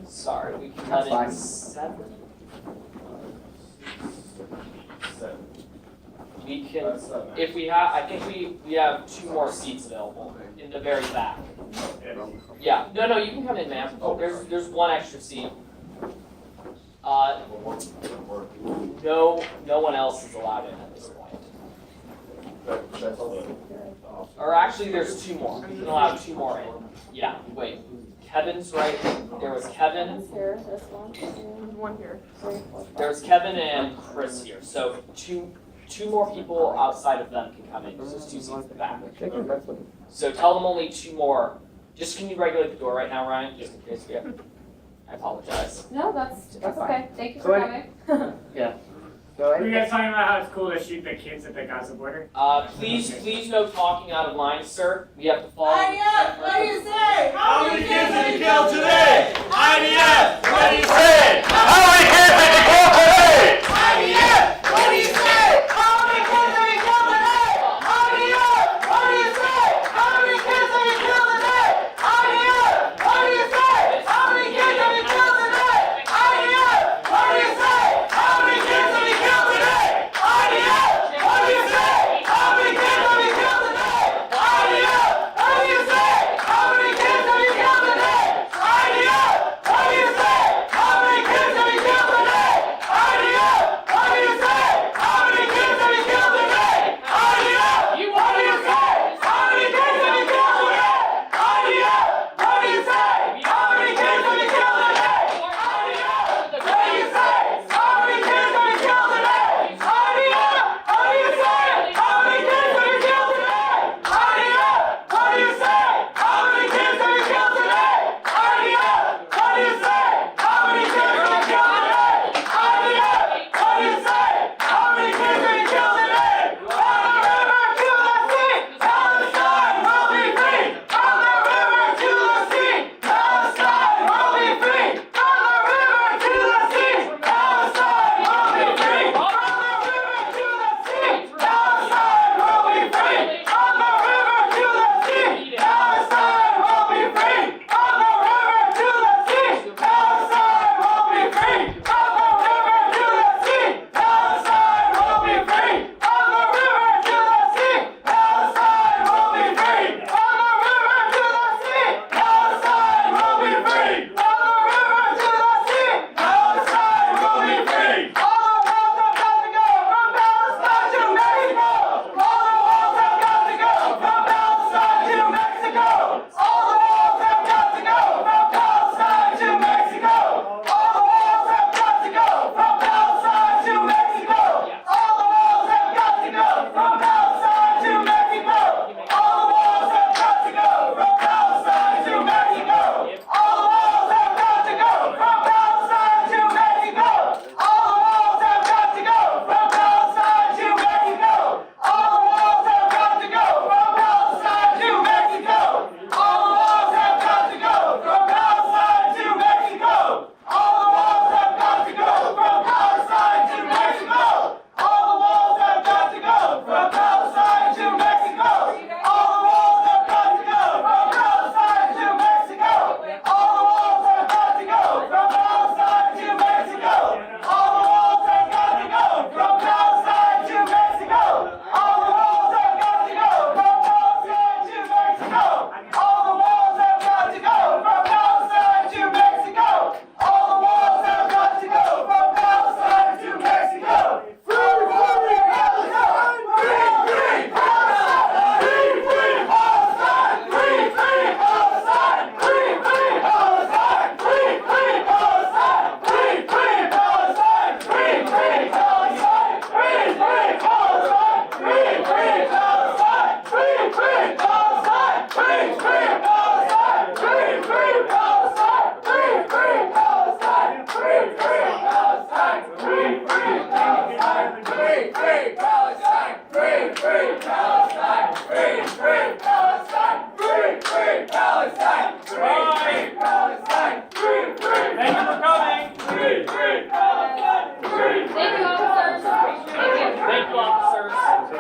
S1: Sorry, we can
S16: That's
S1: let in
S16: fine.
S1: 7. We can, if we have, I think we have 2 more seats available in the very back. Yeah, no, you can come in, ma'am. Oh, there's 1 extra seat. No one else is allowed in at this point. Or actually, there's 2 more. We can allow 2 more in. Yeah, wait. Kevin's right. There was Kevin.
S14: Here, this one.
S17: There's one here.
S1: There's Kevin and Chris here. So two more people outside of them can come in. There's 2 seats in the back. So tell them only 2 more. Just can you regulate the door right now, Ryan? Just in case we have. I apologize.
S14: No, that's
S16: fine.
S14: okay. Thank you
S16: So
S14: for
S16: any-
S14: coming.
S16: Yeah. So
S19: Were you guys talking about how it's cool to shoot the kids at the Gaza border?
S1: Please no talking out of line, sir. We have to follow.
S19: IDF,
S1: what do you
S19: say?
S1: How
S19: many kids have you killed
S1: today?
S19: IDF,
S1: what do you say? How many kids have you killed today?
S19: IDF, what do you say? How many kids have you killed today? IDF, what do you say? How many kids have you killed today? IDF, what do you say? How many kids have you killed today? IDF, what do you say? How many kids have you killed today? IDF, what do you say? How many kids have you killed today? IDF, what do you say? How many kids have you killed today? IDF, what do you say? How many kids have you killed today? IDF, what do you say?
S1: Thank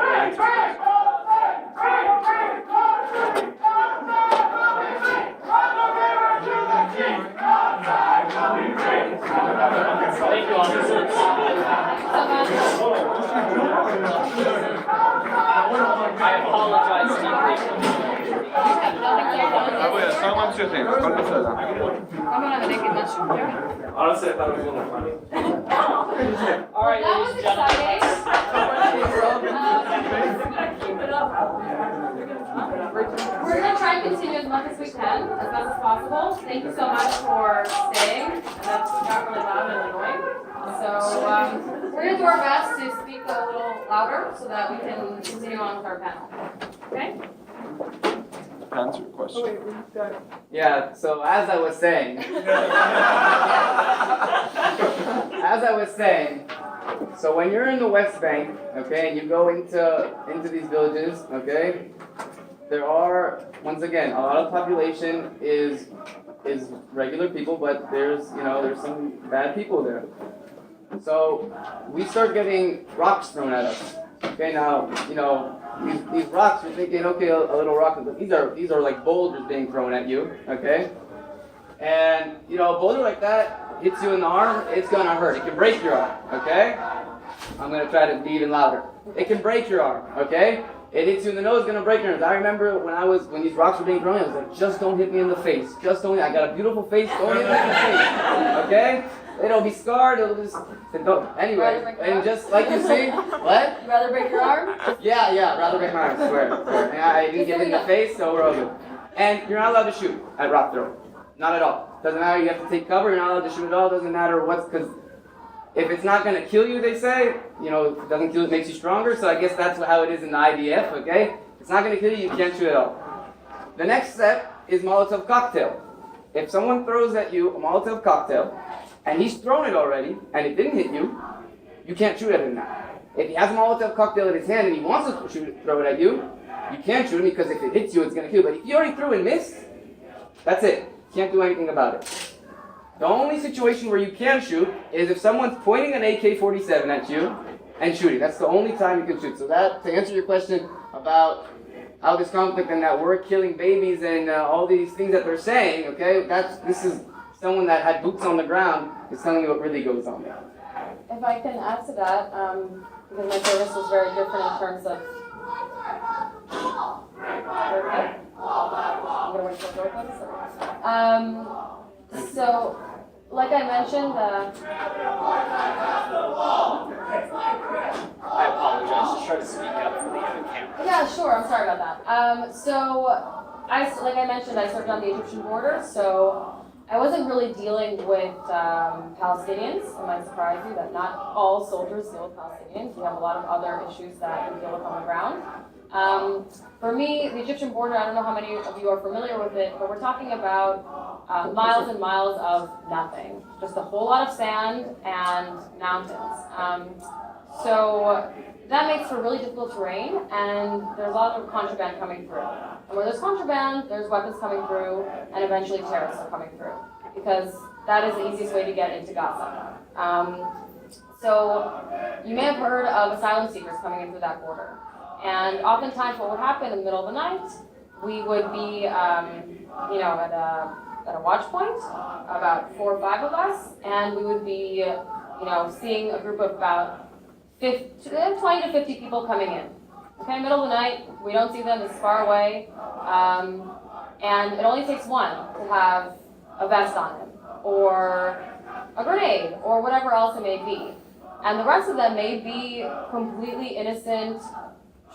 S1: you, officers. I apologize deeply.
S18: Albo ja, samo mam przyjaciół, bardzo szczerze.
S11: Honestly, I thought it was gonna be funny.
S1: All right,
S14: That
S1: ladies
S14: was
S1: and gentlemen.
S14: We're gonna try and continue as much as we can, as best as possible. Thank you so much for staying, and that's got really loud and annoying. So, we're gonna do our best to speak a little louder so that we can continue on with our panel. Okay?
S18: Answer your question.
S17: Oh, wait, we've got.
S16: Yeah, so as I was saying, so when you're in the West Bank, okay, and you go into these villages, okay, there are, once again, a lot of population is regular people, but there's some bad people there. So we start getting rocks thrown at us. Okay, now, these rocks, you're thinking, okay, a little rock, but these are like boulders being thrown at you, okay? And, a boulder like that hits you in the arm, it's gonna hurt. It can break your arm, okay? I'm gonna try to be even louder. It can break your arm, okay? It hits you in the nose, it's gonna break your nose. I remember when these rocks were being thrown, I was like, just don't hit me in the face. Just don't, I got a beautiful face, don't hit me in the face, okay? It'll be scarred, it'll just, anyway, and just like you see, what?
S14: You rather break your arm?
S16: Yeah, rather break my arm, swear. I didn't get in the face, so we're all good. And you're not allowed to shoot at rock throw. Not at all. Doesn't matter, you have to take cover, you're not allowed to shoot at all, doesn't matter because if it's not gonna kill you, they say, if it doesn't kill you, it makes you stronger, so I guess that's how it is in the IDF, okay? If it's not gonna kill you, you can't shoot at all. The next step is Molotov cocktail. If someone throws at you a Molotov cocktail, and he's thrown it already, and it didn't hit you, you can't shoot at him now. If he has a Molotov cocktail in his hand and he wants to throw it at you, you can't shoot him because if it hits you, it's going to kill you. But if you already threw and missed, that's it. Can't do anything about it. The only situation where you can shoot is if someone's pointing an AK-47 at you and shooting. That's the only time you can shoot. So that, to answer your question about how this conflict and that we're killing babies and all these things that they're saying, okay, this is someone that had boots on the ground is telling you what really goes on there.
S14: If I can add to that, because my service was very different in terms of. I'm gonna wait for the door closes. So, like I mentioned,
S1: I apologize. Just try to speak up for the camera.
S14: yeah, sure. I'm sorry about that. So, like I mentioned, I served on the Egyptian border, so. I wasn't really dealing with Palestinians. It might surprise you that not all soldiers deal with Palestinians. We have a lot of other issues that we deal with on the ground. For me, the Egyptian border, I don't know how many of you are familiar with it, but we're talking about miles and miles of nothing. Just a whole lot of sand and mountains. So that makes for really difficult terrain, and there's a lot of contraband coming through. And where there's contraband, there's weapons coming through, and eventually terrorists are coming through, because that is the easiest way to get into Gaza. So you may have heard of asylum seekers coming in through that border. And oftentimes what would happen in the middle of the night, we would be at a watch point, about 4 or 5 of us, and we would be seeing a group of about 20 to 50 people coming in. Okay, middle of the night, we don't see them, it's far away, and it only takes one to have a vest on him, or a grenade, or whatever else it may be. And the rest of them may be completely innocent,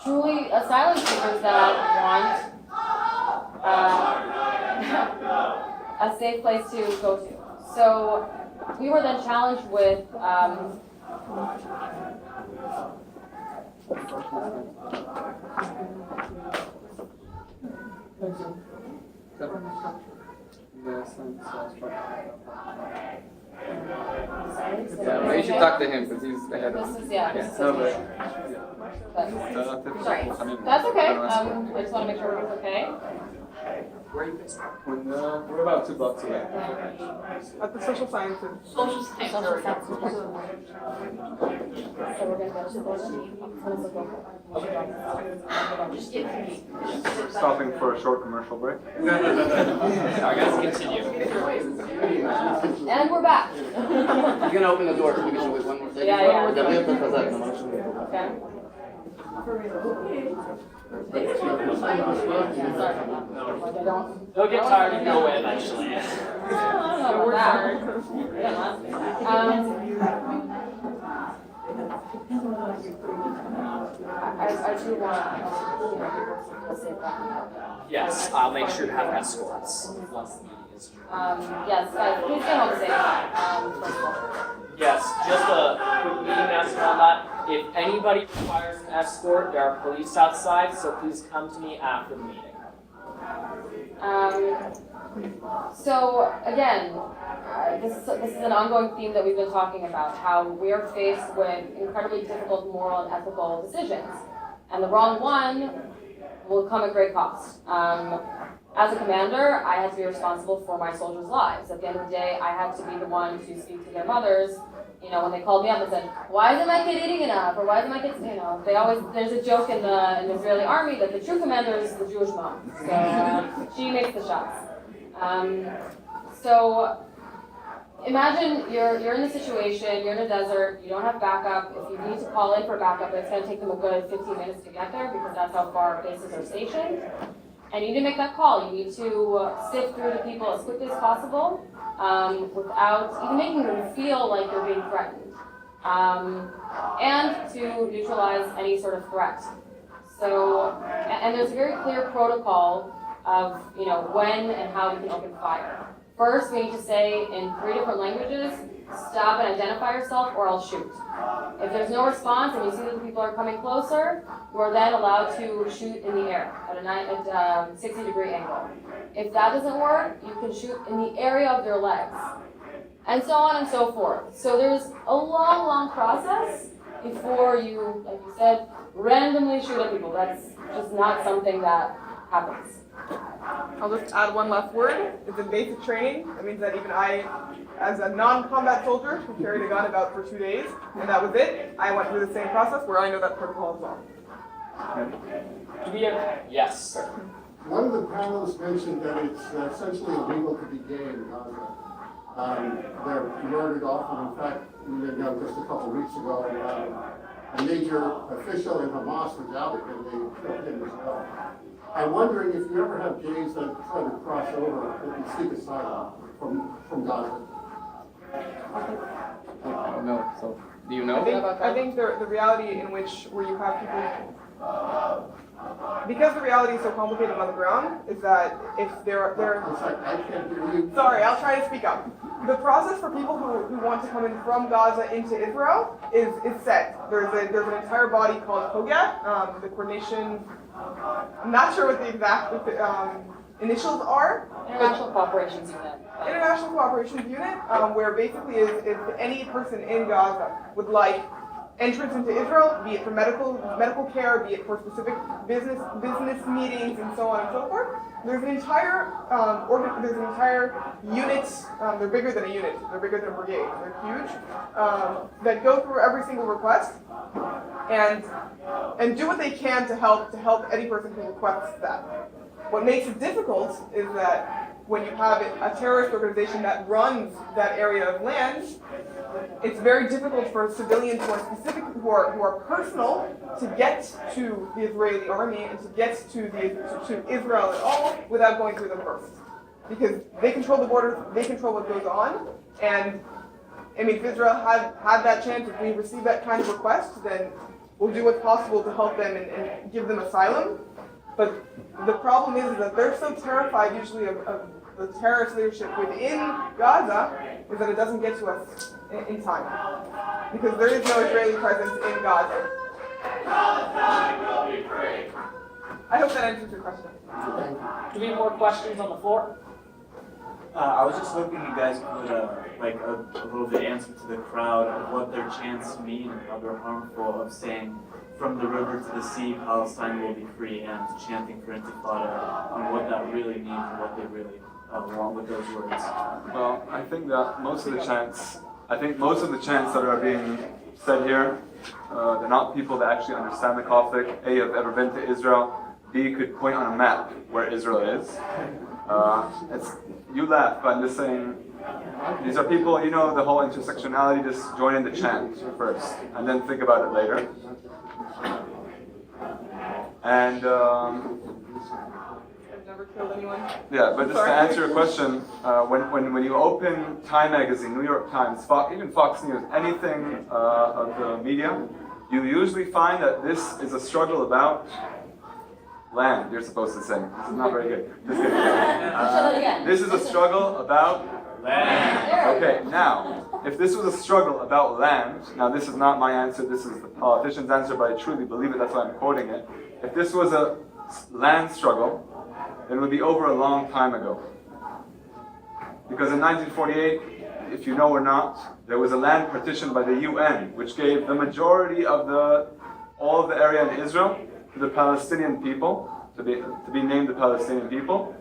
S14: truly asylum seekers that want a safe place to go to. So we were then challenged with
S16: Yeah, but you should talk to him because he's ahead of us.
S14: This is, yeah. Sorry. That's okay. I just want to make sure everyone's okay.
S10: Where are you based?
S18: We're about 2 blocks away.
S17: At the social sciences.
S14: Social science. So we're gonna go to the
S18: Stopping for a short commercial break.
S1: Sorry guys, continue.
S14: And we're back.
S16: You're gonna open the door, so we can wait one more second.
S14: Yeah, yeah.
S16: Okay.
S1: They'll get tired and go in eventually.
S14: I do want to say that.
S1: Yes, I'll make sure to have escorts once the meeting is adjourned.
S14: Yes, guys, please stay home safe. First of all.
S1: Yes, just a quick meeting announcement on that. If anybody requires an escort, there are police outside, so please come to me after the meeting.
S14: So again, this is an ongoing theme that we've been talking about, how we are faced with incredibly difficult moral and ethical decisions. And the wrong one will come at great cost. As a commander, I had to be responsible for my soldiers' lives. At the end of the day, I had to be the one to speak to their mothers. You know, when they called me up and said, "Why isn't my kid eating enough?" or "Why isn't my kid," you know, they always, there's a joke in the Israeli army that the true commander is the Jewish mom. So she makes the shots. So imagine you're in a situation, you're in a desert, you don't have backup. If you need to call in for backup, it's going to take them a good 15 minutes to get there because that's how far bases are stationed. And you need to make that call. You need to sift through the people as quickly as possible without even making them feel like you're being threatened. And to neutralize any sort of threat. So, and there's a very clear protocol of, you know, when and how we can open fire. First, we need to say in 3 different languages, stop and identify yourself or I'll shoot. If there's no response and you see that the people are coming closer, we're then allowed to shoot in the air at a 60-degree angle. If that doesn't work, you can shoot in the area of their legs. And so on and so forth. So there's a long, long process before you, like you said, randomly shoot at people. That's just not something that happens.
S17: I'll just add one last word. It's in basic training. That means that even I, as a non-combat soldier who carried a gun about for 2 days, and that was it, I went through the same process where I know that protocol as well.
S1: Do we have, yes, sir.
S20: One of the panelists mentioned that it's essentially illegal to be gay in Gaza. They're murdered often. In fact, we were down just a couple of weeks ago, a major official in Hamas was outed and they killed him as well. I'm wondering if you ever have gays that try to cross over and seek asylum from Gaza.
S16: I don't know. So, do you know?
S17: I think the reality in which where you have people, because the reality is so complicated on the ground, is that if there
S20: I can't hear you.
S17: Sorry, I'll try to speak up. The process for people who want to come in from Gaza into Israel is set. There's an entire body called COGAT, the coordination. I'm not sure what the exact initials are.
S14: International Cooperations Unit.
S17: International Cooperations Unit, where basically if any person in Gaza would like entrance into Israel, be it for medical care, be it for specific business meetings, and so on and so forth. There's an entire unit. They're bigger than a unit. They're bigger than a brigade. They're huge. That go through every single request and do what they can to help any person who requests that. What makes it difficult is that when you have a terrorist organization that runs that area of land, it's very difficult for civilians who are personal to get to the Israeli army and to get to Israel at all without going through them first. Because they control the borders, they control what goes on, and I mean, if Israel had that chance, if we receive that kind of request, then we'll do what's possible to help them and give them asylum. But the problem is that they're so terrified usually of the terrorist leadership within Gaza is that it doesn't get to us in time. Because there is no Israeli presence in Gaza. I hope that answers your question.
S1: Do we have more questions on the floor?
S6: I was just hoping you guys could a little bit answer to the crowd of what their chants mean and how they're harmful of saying from the river to the sea, Palestine will be free, and chanting for intifada, and what that really means and what they really want with those words.
S18: Well, I think that most of the chants that are being said here, they're not people that actually understand the conflict. A, have ever been to Israel. B, could point on a map where Israel is. You laugh, but I'm just saying, these are people, you know, the whole intersectionality, just join in the chant first, and then think about it later. And,
S17: I've never killed anyone.
S18: yeah, but just to answer your question, when you open Time Magazine, New York Times, even Fox News, anything of the media, you usually find that this is a struggle about land, you're supposed to say. This is not very good. Just kidding. This is a struggle about land. Okay, now, if this was a struggle about land, now this is not my answer, this is the politician's answer, but I truly believe it, that's why I'm quoting it. If this was a land struggle, then it would be over a long time ago. Because in 1948, if you know or not, there was a land partition by the UN, which gave the majority of all of the area in Israel to the Palestinian people, to be named the Palestinian people,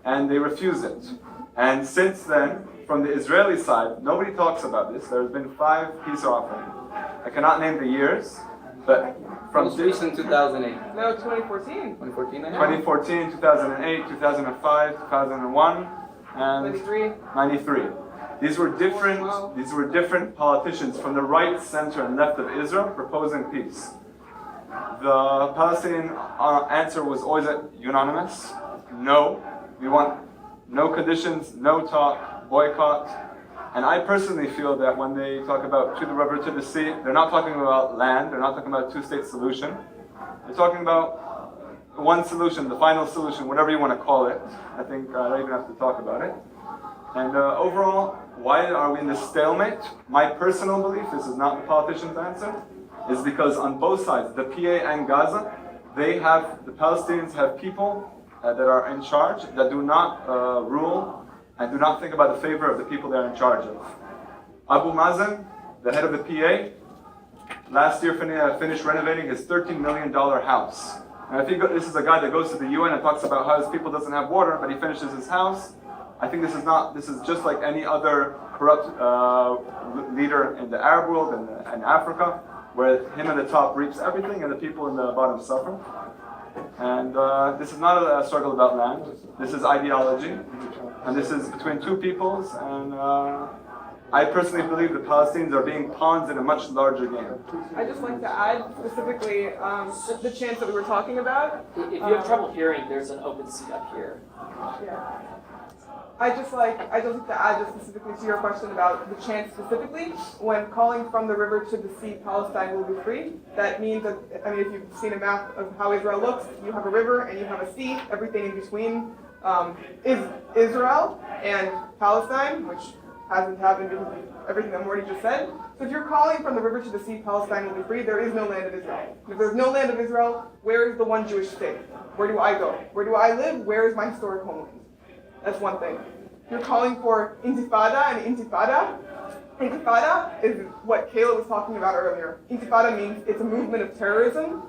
S18: and they refused it. And since then, from the Israeli side, nobody talks about this. There's been 5 peace offerings. I cannot name the years, but from
S16: most recent 2008.
S17: No, 2014.
S16: 2014.
S18: 2014, 2008, 2005, 2001, and 93. These were different politicians from the right, center, and left of Israel proposing peace. The Palestinian answer was always unanimous. No, we want no conditions, no talk, boycott. And I personally feel that when they talk about to the river, to the sea, they're not talking about land, they're not talking about a 2-state solution. They're talking about one solution, the final solution, whatever you want to call it. I think I don't even have to talk about it. And overall, why are we in this stalemate? My personal belief, this is not the politician's answer, is because on both sides, the PA and Gaza, the Palestinians have people that are in charge that do not rule and do not think about the favor of the people they're in charge of. Abu Mazen, the head of the PA, last year finished renovating his $13 million house. And I think this is a guy that goes to the UN and talks about how his people doesn't have water, but he finishes his house. I think this is just like any other corrupt leader in the Arab world and Africa, where him at the top reaps everything and the people in the bottom suffer. And this is not a struggle about land. This is ideology. And this is between 2 peoples. And I personally believe the Palestinians are being pawns in a much larger game.
S17: I'd just like to add specifically the chants that we were talking about.
S1: If you have trouble hearing, there's an open seat up here.
S17: Yeah. I'd just like to add just specifically to your question about the chant specifically. When calling from the river to the sea, Palestine will be free. That means that, I mean, if you've seen a map of how Israel looks, you have a river and you have a sea. Everything in between is Israel and Palestine, which hasn't happened because of everything that Morty just said. So if you're calling from the river to the sea, Palestine will be free. There is no land of Israel. If there's no land of Israel, where is the one Jewish state? Where do I go? Where do I live? Where is my historic homeland? That's one thing. You're calling for intifada, and intifada is what Kayla was talking about earlier. Intifada means it's a movement of terrorism.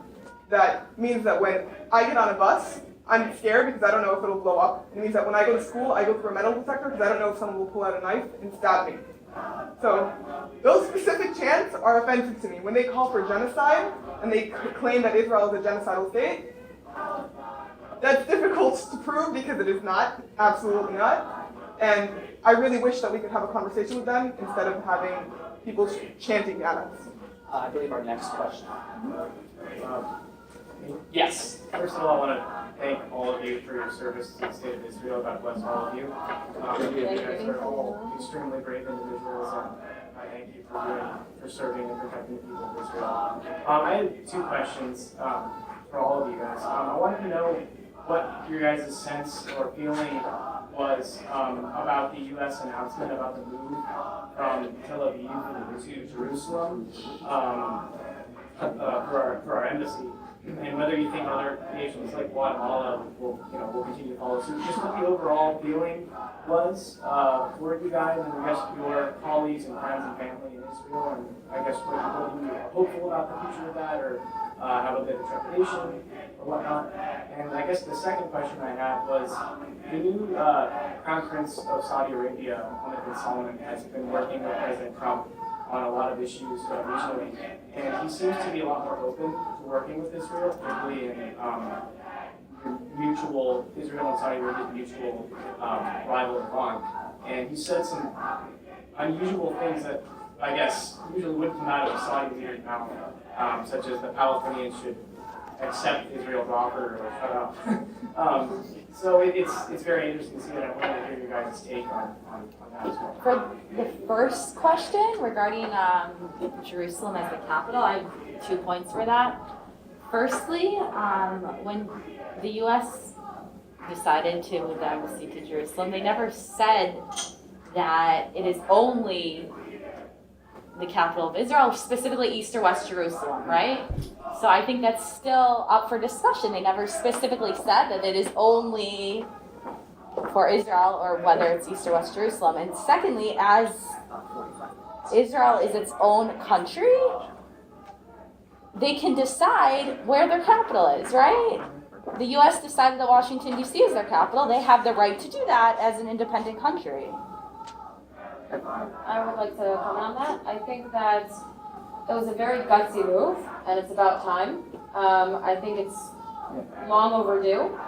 S17: That means that when I get on a bus, I'm scared because I don't know if it'll blow up. It means that when I go to school, I go through a metal detector because I don't know if someone will pull out a knife and stab me. So those specific chants are offensive to me. When they call for genocide and they claim that Israel is a genocidal state, that's difficult to prove because it is not, absolutely not. And I really wish that we could have a conversation with them instead of having people chanting at us.
S1: I believe our next question. Yes.
S3: First of all, I want to thank all of you for your service to the state of Israel. God bless all of you. You guys are all extremely brave individuals, and I thank you for serving and protecting the people of Israel. I had 2 questions for all of you guys. I wanted to know what your guys' sense or feeling was about the U.S. announcement about the move from Tel Aviv to Jerusalem for our embassy, and whether you think other nations like Guatemala will continue to follow suit. Just what the overall feeling was for you guys and I guess your colleagues and friends and family in Israel, and I guess what you are hopeful about the future of that, or have a bit of trepidation or whatnot. And I guess the second question I had was, the new Crown Prince of Saudi Arabia, Mohammed bin Salman, has been working with President Trump on a lot of issues regionally, and he seems to be a lot more open to working with Israel, particularly in mutual, Israel and Saudi Arabia's mutual rival Iran. And he said some unusual things that I guess usually wouldn't come out of a Saudi leader's mouth, such as the Palestinians should accept Israel's offer or shut up. So it's very interesting to see that. I wanted to hear your guys' take on that as well.
S15: For the first question regarding Jerusalem as the capital, I have 2 points for that. Firstly, when the U.S. decided to move the embassy to Jerusalem, they never said that it is only the capital of Israel, specifically East or West Jerusalem, right? So I think that's still up for discussion. They never specifically said that it is only for Israel or whether it's East or West Jerusalem. And secondly, as Israel is its own country, they can decide where their capital is, right? The U.S. decided that Washington, D.C. is their capital. They have the right to do that as an independent country.
S14: I would like to comment on that. I think that it was a very gutsy move, and it's about time. I think it's long overdue.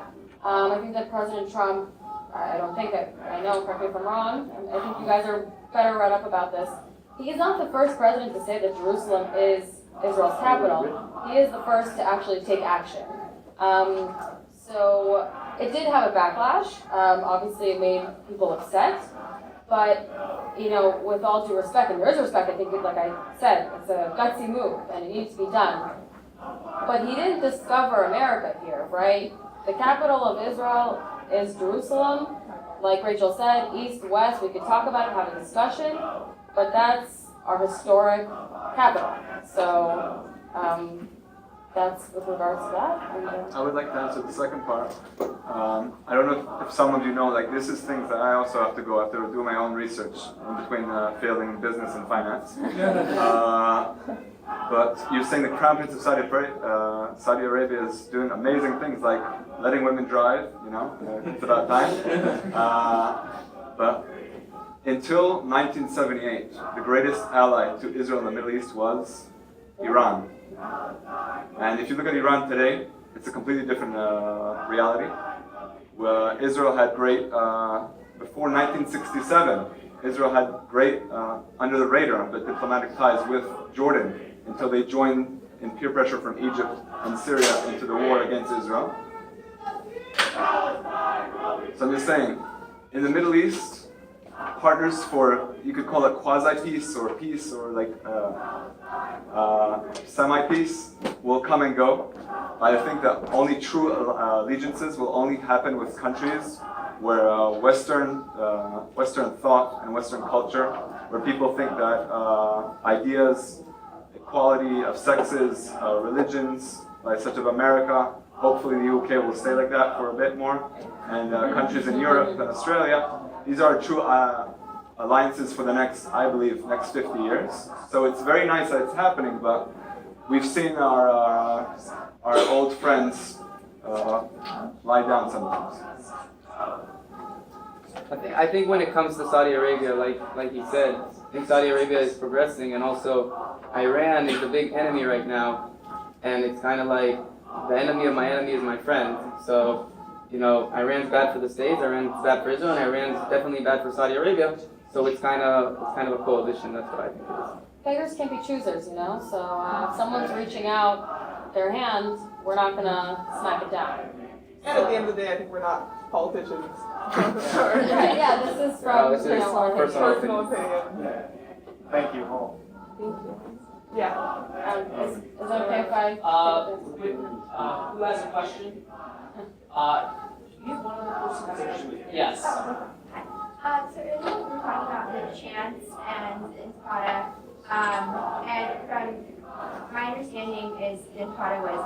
S14: I think that President Trump, I don't think that, I know, correct me if I'm wrong, I think you guys are better read up about this. He is not the first president to say that Jerusalem is Israel's capital. He is the first to actually take action. So it did have a backlash. Obviously it made people upset. But, you know, with all due respect, and there is respect, I think, like I said, it's a gutsy move and it needs to be done. But he didn't discover America here, right? The capital of Israel is Jerusalem. Like Rachel said, east, west, we could talk about it, have a discussion, but that's our historic capital. So, that's with regards to that. And,
S18: I would like to answer the second part. I don't know if some of you know, like this is things that I also have to go after, do my own research in between failing business and finance. But you're saying the Crown Prince of Saudi Arabia is doing amazing things like letting women drive, you know, it's about time. But until 1978, the greatest ally to Israel in the Middle East was Iran. And if you look at Iran today, it's a completely different reality. Israel had great, before 1967, Israel had great, under the radar, but diplomatic ties with Jordan until they joined in peer pressure from Egypt and Syria into the war against Israel. So I'm just saying, in the Middle East, partners for, you could call it quasi-peace or peace or like semi-peace will come and go. I think that only true allegiances will only happen with countries where Western thought and Western culture, where people think that ideas, equality of sexes, religions, like such of America, hopefully the UK will stay like that for a bit more, and countries in Europe and Australia, these are true alliances for the next, I believe, next 50 years. So it's very nice that it's happening, but we've seen our old friends lie down sometimes.
S16: I think when it comes to Saudi Arabia, like he said, I think Saudi Arabia is progressing, and also Iran is the big enemy right now, and it's kind of like the enemy of my enemy is my friend. So, you know, Iran's bad for the States, Iran's bad for Israel, and Iran's definitely bad for Saudi Arabia. So it's kind of a coalition. That's what I think it is.
S14: beggars can't be choosers, you know? So if someone's reaching out their hand, we're not gonna smack it down.
S17: And at the end of the day, I think we're not politicians.
S14: Yeah, this is from
S17: personal opinion.
S3: Thank you all.
S14: Thank you.
S17: Yeah.
S14: Is it okay if I?
S1: Who has a question? Do you have one other person? Yes.
S4: So earlier we were talking about the chants and Intifada, and from my understanding is Intifada was,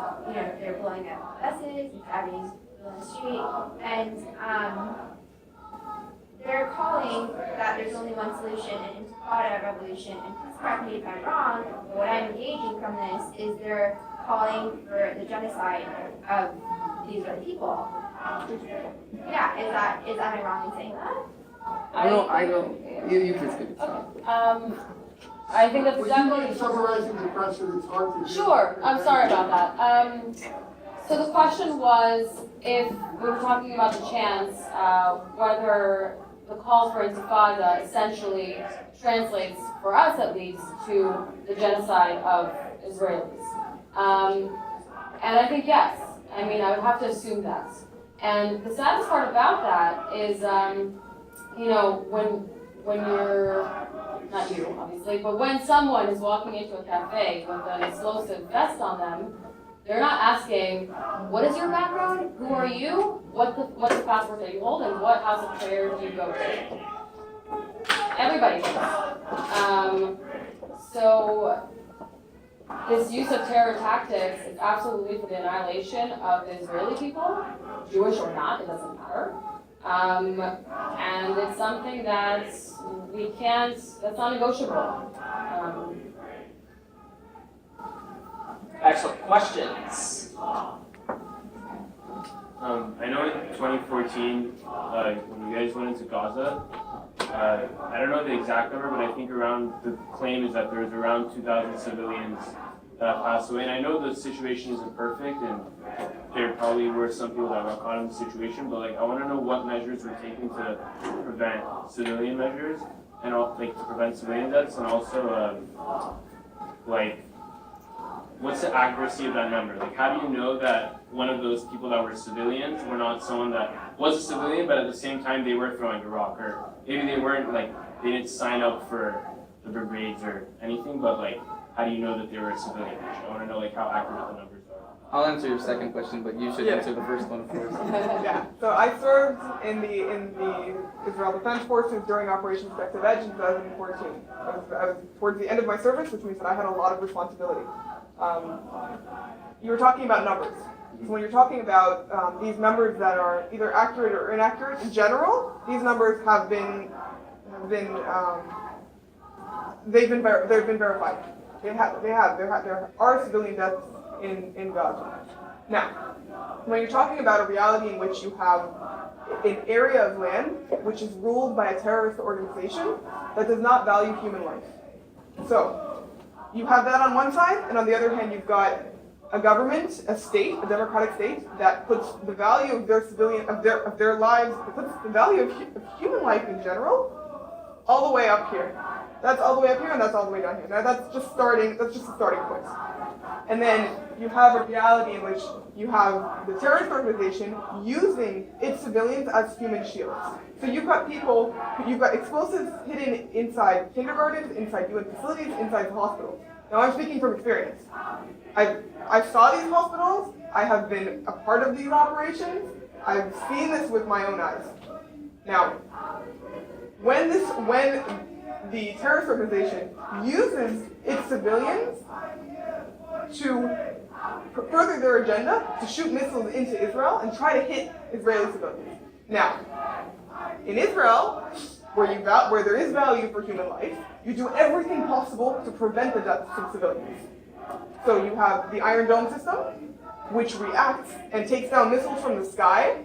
S4: they're blowing up buses, stabbing people in the street, and they're calling that there's only one solution, an Intifada revolution, and please correct me if I'm wrong, but what I'm engaging from this is they're
S21: calling for the genocide of the Israeli people. Yeah, am I wrong in saying that?
S16: You can speak.
S14: I think that's
S20: Would you
S14: definitely.
S20: mind summarizing the question? It's hard to do.
S14: Sure, I'm sorry about that. So the question was if we were talking about the chance, whether the call for intifada essentially translates, for us at least, to the genocide of Israelis. And I think yes. I mean, I would have to assume that. And the saddest part about that is, you know, when you're, not you obviously, but when someone is walking into a cafe with an explosive vest on them, they're not asking, what is your background? Who are you? What's the passport that you hold? And what house of prayer do you go to? Everybody does. So this use of terror tactics is absolutely for the annihilation of the Israeli people, Jewish or not, it doesn't matter. And it's something that we can't, that's not negotiable.
S1: Excellent questions.
S22: I know in 2014, when you guys went into Gaza, I don't know the exact number, but I think around, the claim is that there's around 2,000 civilians that passed away. And I know the situation isn't perfect, and there probably were some people that got caught in the situation, but like I want to know what measures were taken to prevent civilian measures, and to prevent civilian deaths, and also like what's the accuracy of that number? Like how do you know that one of those people that were civilians were not someone that was a civilian, but at the same time they were throwing a rock, or maybe they weren't they didn't sign up for the brigades or anything, but like how do you know that they were a civilian? I want to know how accurate the numbers are.
S16: I'll answer your second question, but you should answer the first one first.
S17: Yeah, so I served in the Israel Defense Forces during Operation Protective Edge in 2014. I was towards the end of my service, which means that I had a lot of responsibility. You were talking about numbers. So when you're talking about these numbers that are either accurate or inaccurate, in general, these numbers have been verified. There are civilian deaths in Gaza. Now, when you're talking about a reality in which you have an area of land which is ruled by a terrorist organization that does not value human life. So, you have that on one side, and on the other hand, you've got a government, a state, a democratic state that puts the value of their lives, puts the value of human life in general, all the way up here. That's all the way up here, and that's all the way down here. Now that's just a starting point. And then you have a reality in which you have the terrorist organization using its civilians as human shields. So you've got explosives hidden inside kindergartens, inside UN facilities, inside the hospitals. Now I'm speaking from experience. I saw these hospitals, I have been a part of these operations, I've seen this with my own eyes. Now, when the terrorist organization uses its civilians to further their agenda, to shoot missiles into Israel and try to hit Israeli civilians. Now, in Israel, where there is value for human life, you do everything possible to prevent the deaths of civilians. So you have the Iron Dome system, which reacts and takes down missiles from the sky,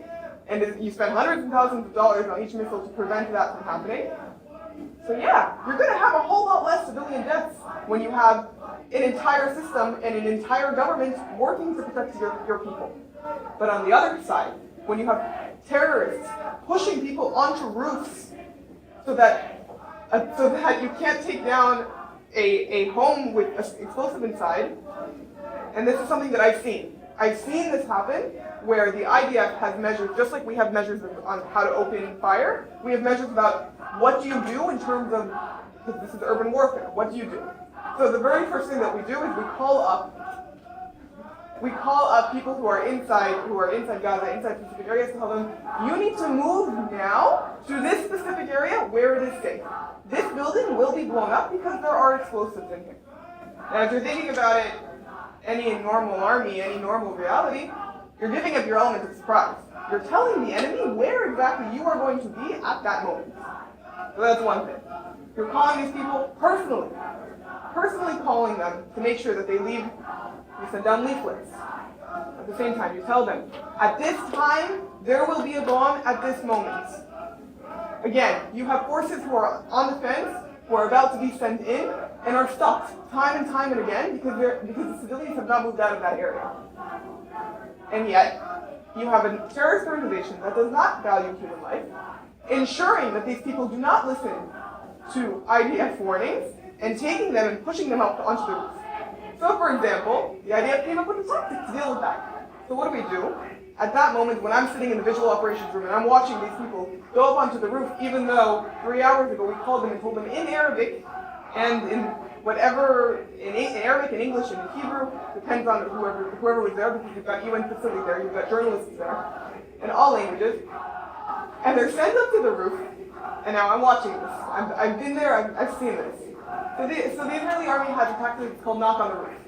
S17: and you spend hundreds of thousands of dollars on each missile to prevent that from happening. So yeah, you're going to have a whole lot less civilian deaths when you have an entire system and an entire government working to protect your people. But on the other side, when you have terrorists pushing people onto roofs so that you can't take down a home with an explosive inside, and this is something that I've seen. I've seen this happen where the IDF has measures, just like we have measures on how to open fire, we have measures about what do you do in terms of, this is urban warfare, what do you do? So the very first thing that we do is we call up people who are inside Gaza, inside specific areas, to tell them, you need to move now to this specific area where it is safe. This building will be blown up because there are explosives in here. Now, if you're thinking about it, any normal army, any normal reality, you're giving up your element of surprise. You're telling the enemy where exactly you are going to be at that moment. So that's one thing. You're calling these people personally calling them to make sure that they leave. You send down leaflets. At the same time, you tell them, at this time, there will be a bomb at this moment. Again, you have forces who are on the fence, who are about to be sent in, and are stopped time and time and again because the civilians have not moved out of that area. And yet, you have a terrorist organization that does not value human life, ensuring that these people do not listen to IDF warnings, and taking them and pushing them up onto the roof. So for example, the IDF came up with a tactic to deal with that. So what do? At that moment, when I'm sitting in the visual operations room and I'm watching these people go up onto the roof, even though 3 hours ago we called them and told them in Arabic, and in whatever, in Arabic, in English, and in Hebrew, depends on whoever was there, because you've got UN facility there, you've got journalists there, in all languages, and they're sent up to the roof, and now I'm watching this. I've been there, I've seen this. So the Israeli army has a tactic called knock on the roof.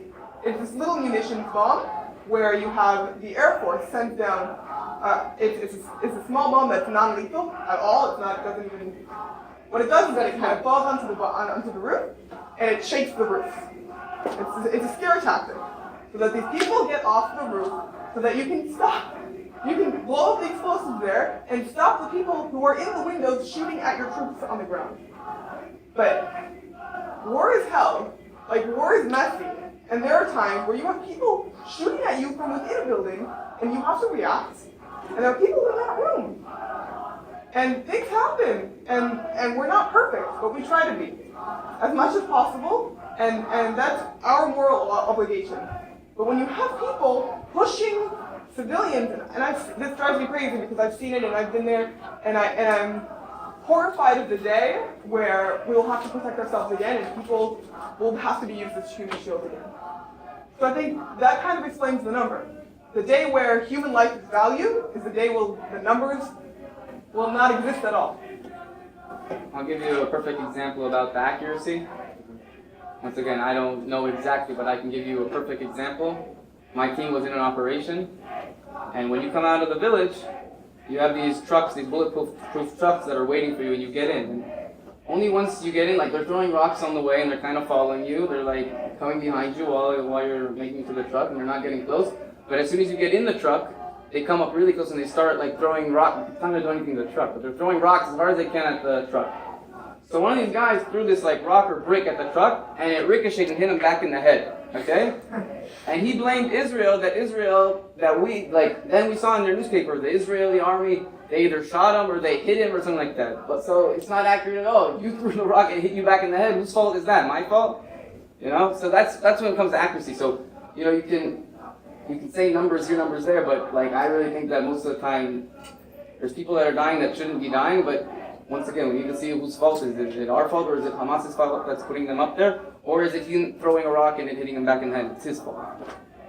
S17: It's this little munitions bomb where you have the Air Force send down, it's a small bomb that's non-lethal at all. It doesn't even, what it does is that it kind of falls onto the roof and it shakes the roof. It's a scare tactic so that these people get off the roof so that you can stop. You can blow up the explosives there and stop the people who are in the windows shooting at your troops on the ground. But war is hell, like war is messy, and there are times where you have people shooting at you from within a building, and you have to react, and there are people in that room. And things happen, and we're not perfect, but we try to be, as much as possible, and that's our moral obligation. But when you have people pushing civilians, and this drives me crazy because I've seen it and I've been there, and I'm horrified of the day where we will have to protect ourselves again and people will have to be used as human shields again. So I think that kind of explains the number. The day where human life is valued is the day where the numbers will not exist at all.
S16: I'll give you a perfect example about the accuracy. Once again, I don't know exactly, but I can give you a perfect example. My team was in an operation, and when you come out of the village, you have these trucks, these bulletproof trucks that are waiting for you, and you get in. And only once you get in, like they're throwing rocks on the way, and they're kind of following you. They're like coming behind you while you're making it to the truck, and they're not getting close. But as soon as you get in the truck, they come up really close and they start like throwing rocks. It's not going to do anything to the truck, but they're throwing rocks as hard as they can at the truck. So one of these guys threw this like rock or brick at the truck, and it ricocheted and hit him back in the head. Okay? And he blamed Israel, that we, like, then we saw in their newspaper, the Israeli army, they either shot him or they hit him or something like that. But so it's not accurate at all. You threw the rock and hit you back in the head. Whose fault is that? My fault? You know? So that's when it comes to accuracy. So, you know, you can say numbers here, numbers there, but like I really think that most of the time there's people that are dying that shouldn't be dying, but once again, we need to see whose fault is it. Is it our fault or is it Hamas's fault that's putting them up there? Or is it him throwing a rock and it hitting him back in the head? It's his fault.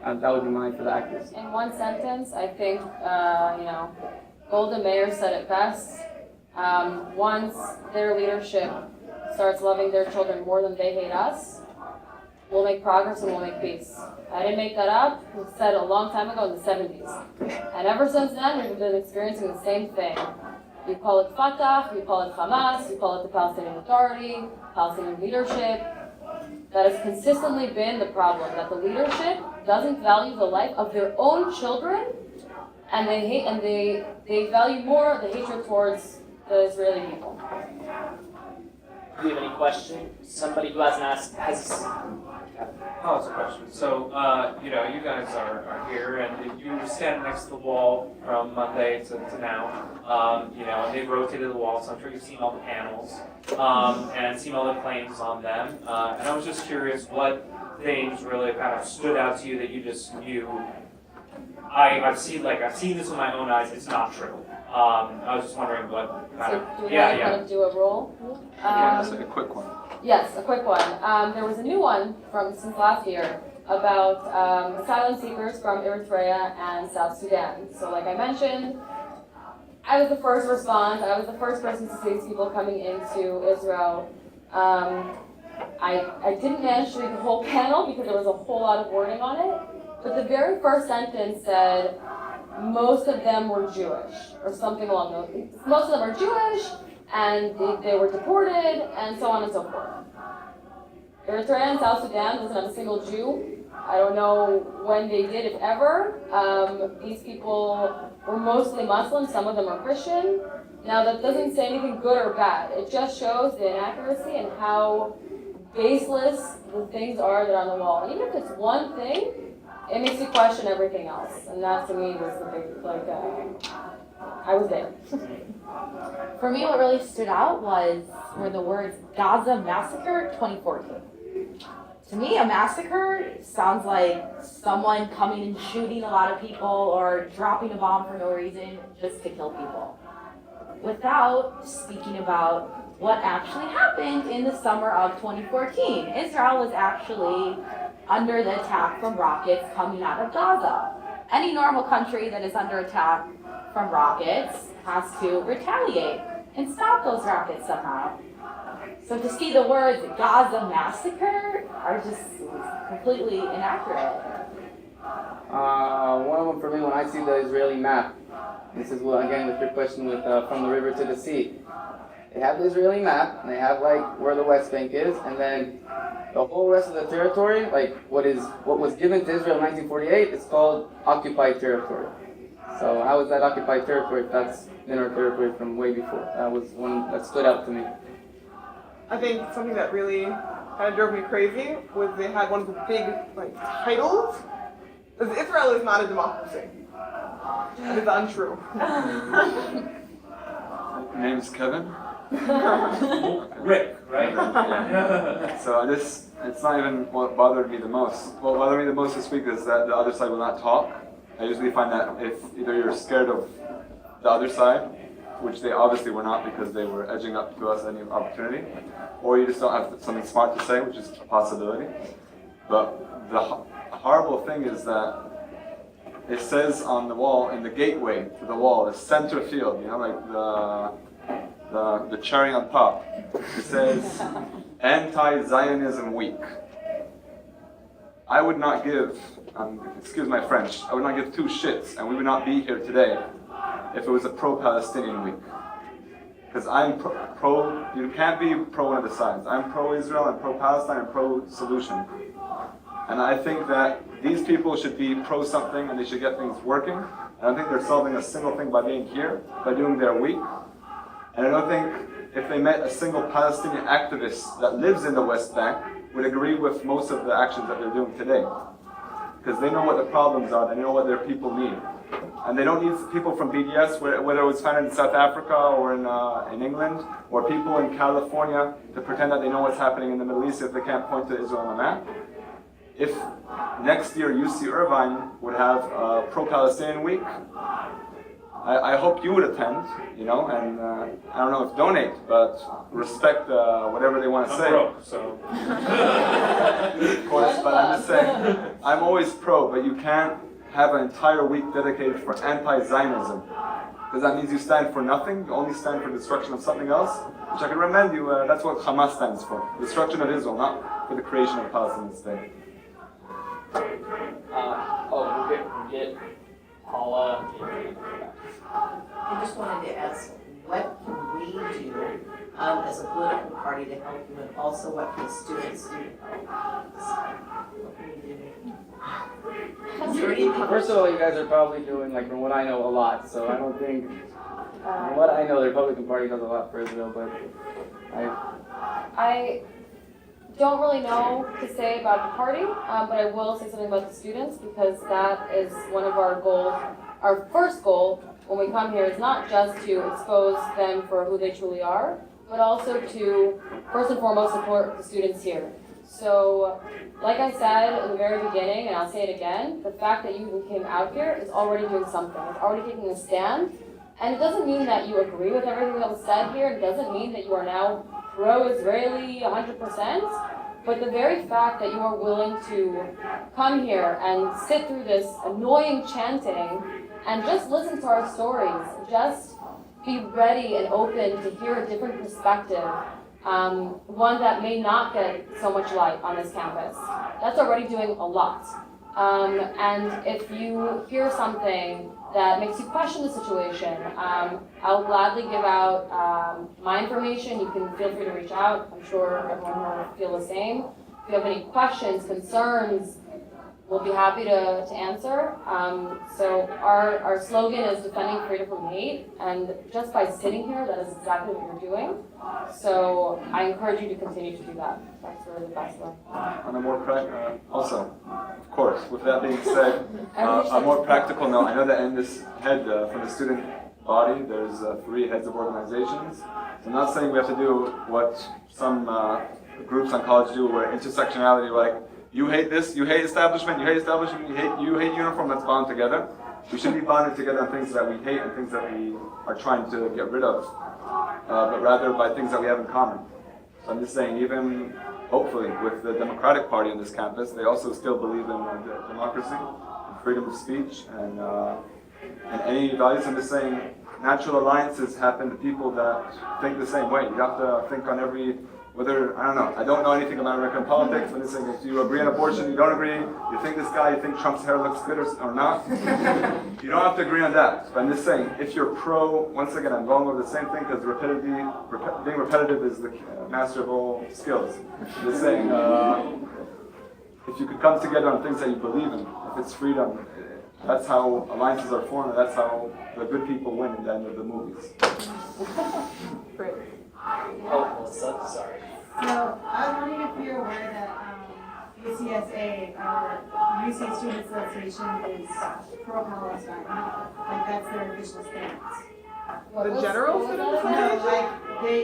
S16: That would be mine for the accuracy.
S14: In one sentence, I think, Golda Meir said it best. Once their leadership starts loving their children more than they hate us, we'll make progress and we'll make peace. I didn't make that up. It was said a long time ago in the 70s. And ever since then, we've been experiencing the same thing. You call it Fatah, you call it Hamas, you call it the Palestinian Authority, Palestinian leadership. That has consistently been the problem, that the leadership doesn't value the life of their own children, and they value more the hatred towards the Israeli people.
S1: Do you have any questions? Somebody who hasn't asked has.
S5: Oh, it's a question. So, you guys are here, and you were standing next to the wall from Monday to now. And they've rotated the wall, so I'm sure you've seen all the panels and seen all the claims on them. And I was just curious what things really kind of stood out to you that you just knew. I've seen this with my own eyes. It's not true. I was just wondering what kind
S14: So
S5: of.
S14: do we want to kind of do a roll?
S18: Just like a quick one.
S14: Yes, a quick one. There was a new one since last year about asylum seekers from Eritrea and South Sudan. So like I mentioned, I was the first response. I was the first person to see these people coming into Israel. I didn't manage to read the whole panel because there was a whole lot of wording on it. But the very first sentence said, most of them were Jewish, or something along those lines. Most of them are Jewish, and they were deported, and so on and so forth. Eritrea and South Sudan doesn't have a single Jew. I don't know when they did, if ever. These people were mostly Muslim, some of them are Christian. Now that doesn't say anything good or bad. It just shows the inaccuracy and how baseless the things are that are on the wall. Even if it's one thing, it makes you question everything else. And that to me was the big, I was there.
S15: For me, what really stood out were the words Gaza Massacre 2014. To me, a massacre sounds like someone coming and shooting a lot of people or dropping a bomb for no reason just to kill people, without speaking about what actually happened in the summer of 2014. Israel was actually under the attack from rockets coming out of Gaza. Any normal country that is under attack from rockets has to retaliate and stop those rockets somehow. So to see the words Gaza Massacre are just completely inaccurate.
S16: One of them for me, when I see the Israeli map, this is what, again, with your question with from the river to the sea. They have the Israeli map, and they have like where the West Bank is, and then the whole rest of the territory, like what was given to Israel in 1948, is called occupied territory. So how is that occupied territory if that's been our territory from way before? That was one that stood out to me.
S17: I think something that really kind of drove me crazy was they had one of the big titles. Because Israel is not a democracy. That is untrue.
S18: Name's Kevin.
S5: Rick, right?
S18: So it's not even what bothered me the most. What bothered me the most this week is that the other side will not talk. I usually find that if either you're scared of the other side, which they obviously were not because they were edging up to us any opportunity, or you just don't have something smart to say, which is a possibility. But the horrible thing is that it says on the wall, in the gateway to the wall, the center field, like the cherry on top, it says anti-Zionism week. I would not give, excuse my French, I would not give two shits, and we would not be here today if it was a pro-Palestinian week. Because I'm pro, you can't be pro one of the sides. I'm pro-Israel, I'm pro-Palestine, I'm pro-solution. And I think that these people should be pro-something and they should get things working. I don't think they're solving a single thing by being here, by doing their week. And I don't think if they met a single Palestinian activist that lives in the West Bank would agree with most of the actions that they're doing today. Because they know what the problems are, they know what their people need. And they don't need people from BDS, whether it was found in South Africa or in England, or people in California to pretend that they know what's happening in the Middle East if they can't point to Israel on a map. If next year UC Irvine would have a pro-Palestinian week, I hope you would attend, and I don't know if donate, but respect whatever they want to say.
S5: I'm broke, so.
S18: Of course, but I'm just saying, I'm always pro, but you can't have an entire week dedicated for anti-Zionism. Because that means you stand for nothing, you only stand for destruction of something else, which I can remind you, that's what Hamas stands for. Destruction of Israel, not for the creation of a Palestinian state.
S1: We'll get Paula.
S13: I just wanted to ask, what can we do as a political party to help you, and also what can students do to help? What can we do? Is there anything?
S16: First of all, you guys are probably doing, from what I know, a lot. So I don't think, from what I know, the Republican Party does a lot for Israel, but
S14: I don't really know to say about the party, but I will say something about the students, because that is one of our goals. Our first goal when we come here is not just to expose them for who they truly are, but also to, first and foremost, support the students here. So, like I said in the very beginning, and I'll say it again, the fact that you even came out here is already doing something. It's already taking a stand. And it doesn't mean that you agree with everything that was said here. It doesn't mean that you are now pro-Israeli 100%. But the very fact that you are willing to come here and sit through this annoying chanting and just listen to our stories, just be ready and open to hear a different perspective, one that may not get so much light on this campus, that's already doing a lot. And if you hear something that makes you question the situation, I'll gladly give out my information. You can feel free to reach out. I'm sure everyone will feel the same. If you have any questions, concerns, we'll be happy to answer. So our slogan is defending freedom from hate, and just by sitting here, that is exactly what you're doing. So I encourage you to continue to do that. That's really the best way.
S18: On a more also, of course, with that being said, a more practical note, I know that in this head from the student body, there's 3 heads of organizations. So I'm not saying we have to do what some groups on college do, where intersectionality, like, you hate this, you hate establishment, you hate uniform, let's bond together. We should be bonded together on things that we hate and things that we are trying to get rid of, but rather by things that we have in common. So I'm just saying, even hopefully with the Democratic Party on this campus, they also still believe in democracy, and freedom of speech, and any values. I'm just saying, natural alliances happen to people that think the same way. You have to think on every, whether, I don't know, I don't know anything about American politics, but it's like, if you agree on abortion, you don't agree, you think this guy, you think Trump's hair looks good or not, you don't have to agree on that. But I'm just saying, if you're pro, once again, I'm going over the same thing, because being repetitive is the master of all skills. I'm just saying, if you could come together on things that you believe in, if it's freedom, that's how alliances are formed, and that's how the good people win at the end of the movies.
S17: Great.
S1: Oh, Melissa, sorry.
S7: So I was wondering if you're aware that UCSA, our UC Student Association, is pro-Palestine. Like that's their official stance.
S17: The general student
S7: No,
S17: association?
S7: like they,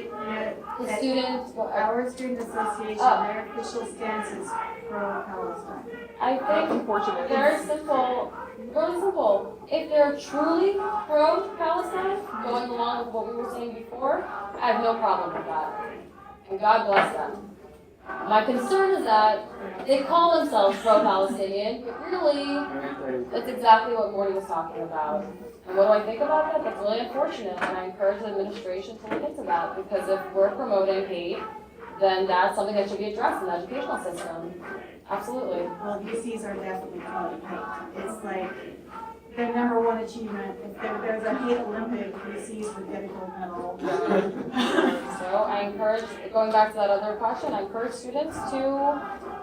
S14: The students,
S7: our student association, their official stance is pro-Palestine.
S14: I think
S17: Unfortunate.
S14: very simple, really simple. If they're truly pro-Palestine, going along with what we were saying before, I have no problem with that. And God bless them. My concern is that they call themselves pro-Palestinian, but really, that's exactly what Morty was talking about. And what do I think about that? That's really unfortunate, and I encourage the administration to look into that, because if we're promoting hate, then that's something that should be addressed in the educational system. Absolutely.
S7: Well, UCs are definitely promoting hate. It's like their number one achievement. If there's a hate Olympic, UCs would get a gold medal.
S14: So I encourage, going back to that other question, I encourage students to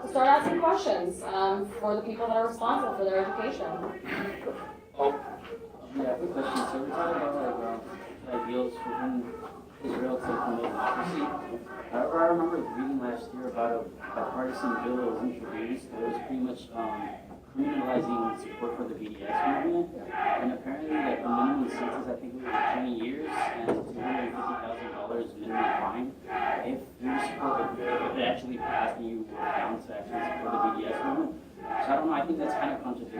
S14: start asking questions for the people that are responsible for their education.
S12: Yeah, I have a question. So we're talking about like ideals within Israel to promote democracy. However, I remember reading last year about a bipartisan bill that was introduced that was pretty much criminalizing support for the BDS movement. And apparently, like the minimum sentence, I think it was 20 years and $250,000 minimum fine if you support if it actually passed and you were found to actually support the BDS movement. So I don't know, I think that's kind of contradictory.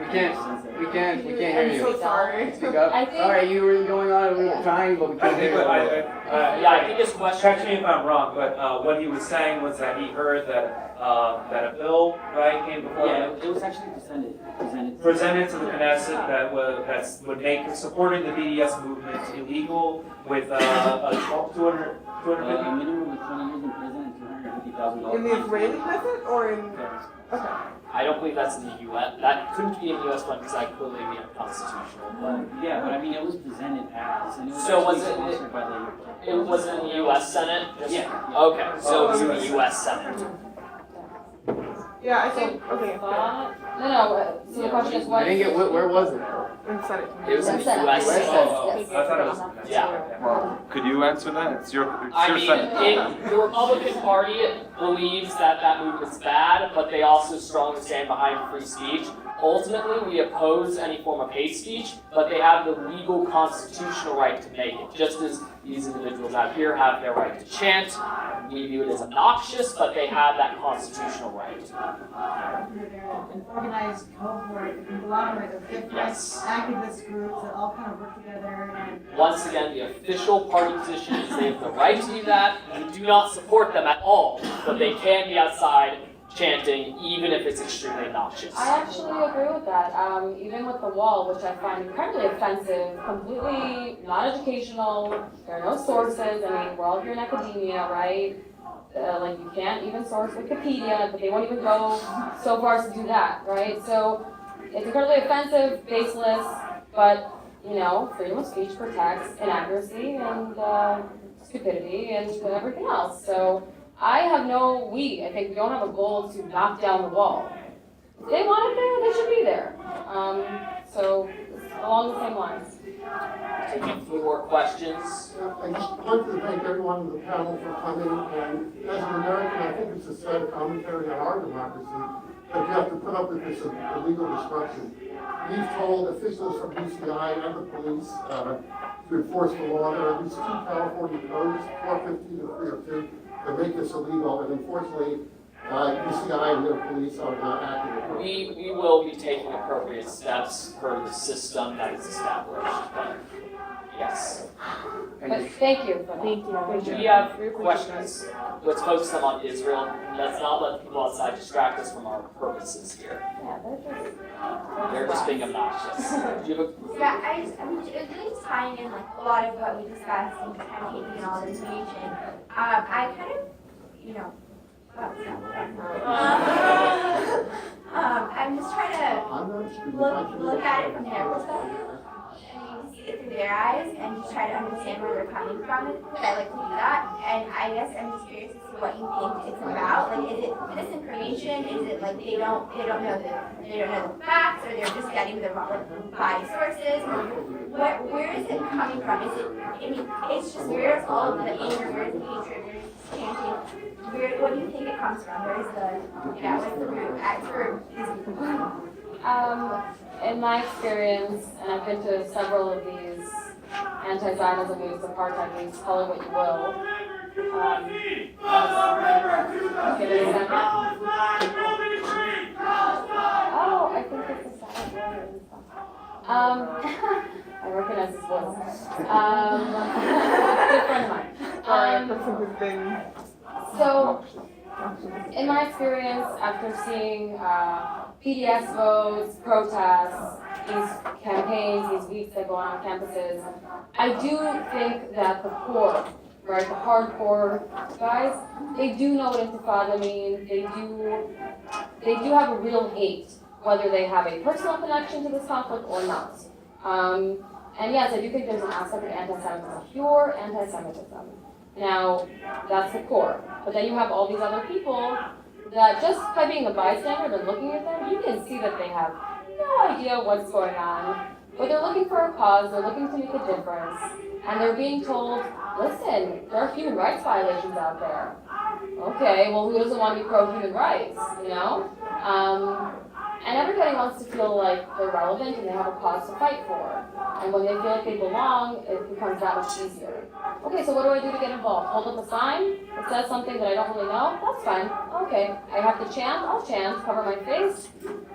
S16: We can't hear you.
S17: I'm so sorry.
S16: Speak up. Sorry, you were going on, we were trying, but we couldn't hear you.
S1: Yeah, I think his question.
S5: Correct me if I'm wrong, but what he was saying was that he heard that a bill, right, came before.
S12: Yeah, it was actually
S5: presented to the Knesset that would make supporting the BDS movement illegal with a
S12: minimum of 20 years in prison and $250,000.
S17: In the Israeli Knesset or in? Okay.
S1: I don't believe that's in the U.S. That couldn't be in the U.S. one because that clearly be unconstitutional. But
S12: Yeah, but I mean, it was presented as, and it was
S1: so
S12: actually sponsored by the.
S1: it wasn't in the U.S. Senate?
S12: Yeah.
S1: Okay, so it was in the U.S. Senate.
S17: Yeah, I think, okay.
S14: So the question is what?
S16: I didn't get, where was it?
S17: In Senate.
S1: It was in the
S14: Senate.
S1: U.S. Senate.
S5: I thought it was.
S1: Yeah.
S18: Well, could you answer that? It's your
S1: I
S18: Senate.
S1: mean, the Republican Party believes that that movement's bad, but they also strongly stand behind free speech. Ultimately, we oppose any form of hate speech, but they have the legal constitutional right to make it, just as these individuals out here have their right to chant. We view it as obnoxious, but they have that constitutional right.
S7: An organized cohort, a conglomerate of different activist groups that all kind of work together and
S1: Once again, the official party position is they have the right to do that. We do not support them at all, but they can be outside chanting, even if it's extremely obnoxious.
S14: I actually agree with that. Even with the wall, which I find incredibly offensive, completely not educational. There are no sources. I mean, we're all here in academia, right? Like you can't even source Wikipedia, but they won't even go so far as to do that, right? So it's incredibly offensive, baseless, but, you know, freedom of speech protects inaccuracy and stupidity and everything else. So I think we don't have a goal to knock down the wall. If they want it there, they should be there. So along the same lines.
S1: Taking a few more questions.
S20: I just wanted to thank everyone on the panel for coming, and as an American, I think it's a sad commentary on our democracy that you have to put up with this illegal destruction. We've told officials from UCI and the police to enforce the law. There are at least 2 California codes, 415 and 302, that make this illegal, and unfortunately, UCI and their police are not acting appropriately.
S1: We will be taking appropriate steps per the system that is established. But yes.
S14: But thank you for that.
S1: Thank you. We have questions. Let's focus them on Israel. Let's not let the people outside distract us from our purposes here.
S14: Yeah,
S1: they're just being obnoxious. Do you have a
S8: Yeah, it was really tying in like a lot of what we discussed and kind of taking in all the information. I kind of, you know, I'm just trying to look at it from their perspective. And you see it through their eyes and you try to understand where they're coming from. Because I like to do that. And I guess I'm just curious as to what you think it's about. Like, is it misinformation? Is it like they don't know the facts, or they're just getting the wrong by sources? Or where is it coming from? Is it? I mean, it's just where's all the anger, where's the hatred, where's the chanting? What do you think it comes from? Where's what's the root?
S14: In my experience, and I've been to several of these anti-Zionism weeks, apartheid weeks, call it what you will. Give it a second. Oh, I think it's a silent word. I recognize his voice. Good friend of mine. So, in my experience, after seeing PDS votes, protests, these campaigns, these weeks that go on campuses, I do think that the core, right, the hardcore guys, they do know what intifada means. They do have a real hate, whether they have a personal connection to this conflict or not. And yes, I do think there's an aspect of anti-Semitism, pure anti-Semitism. Now, that's the core. But then you have all these other people that just by being a bystander and looking at them, you can see that they have no idea what's going on. But they're looking for a cause, they're looking to make a difference, and they're being told, listen, there are human rights violations out there. Okay, well, who doesn't want to be pro-human rights, you know? And everybody wants to feel like they're relevant and they have a cause to fight for. And when they feel like they belong, it becomes that much easier. Okay, so what do I do to get involved? Hold up a sign that says something that I don't really know? That's fine. Okay, I have to chant? I'll chant, cover my face,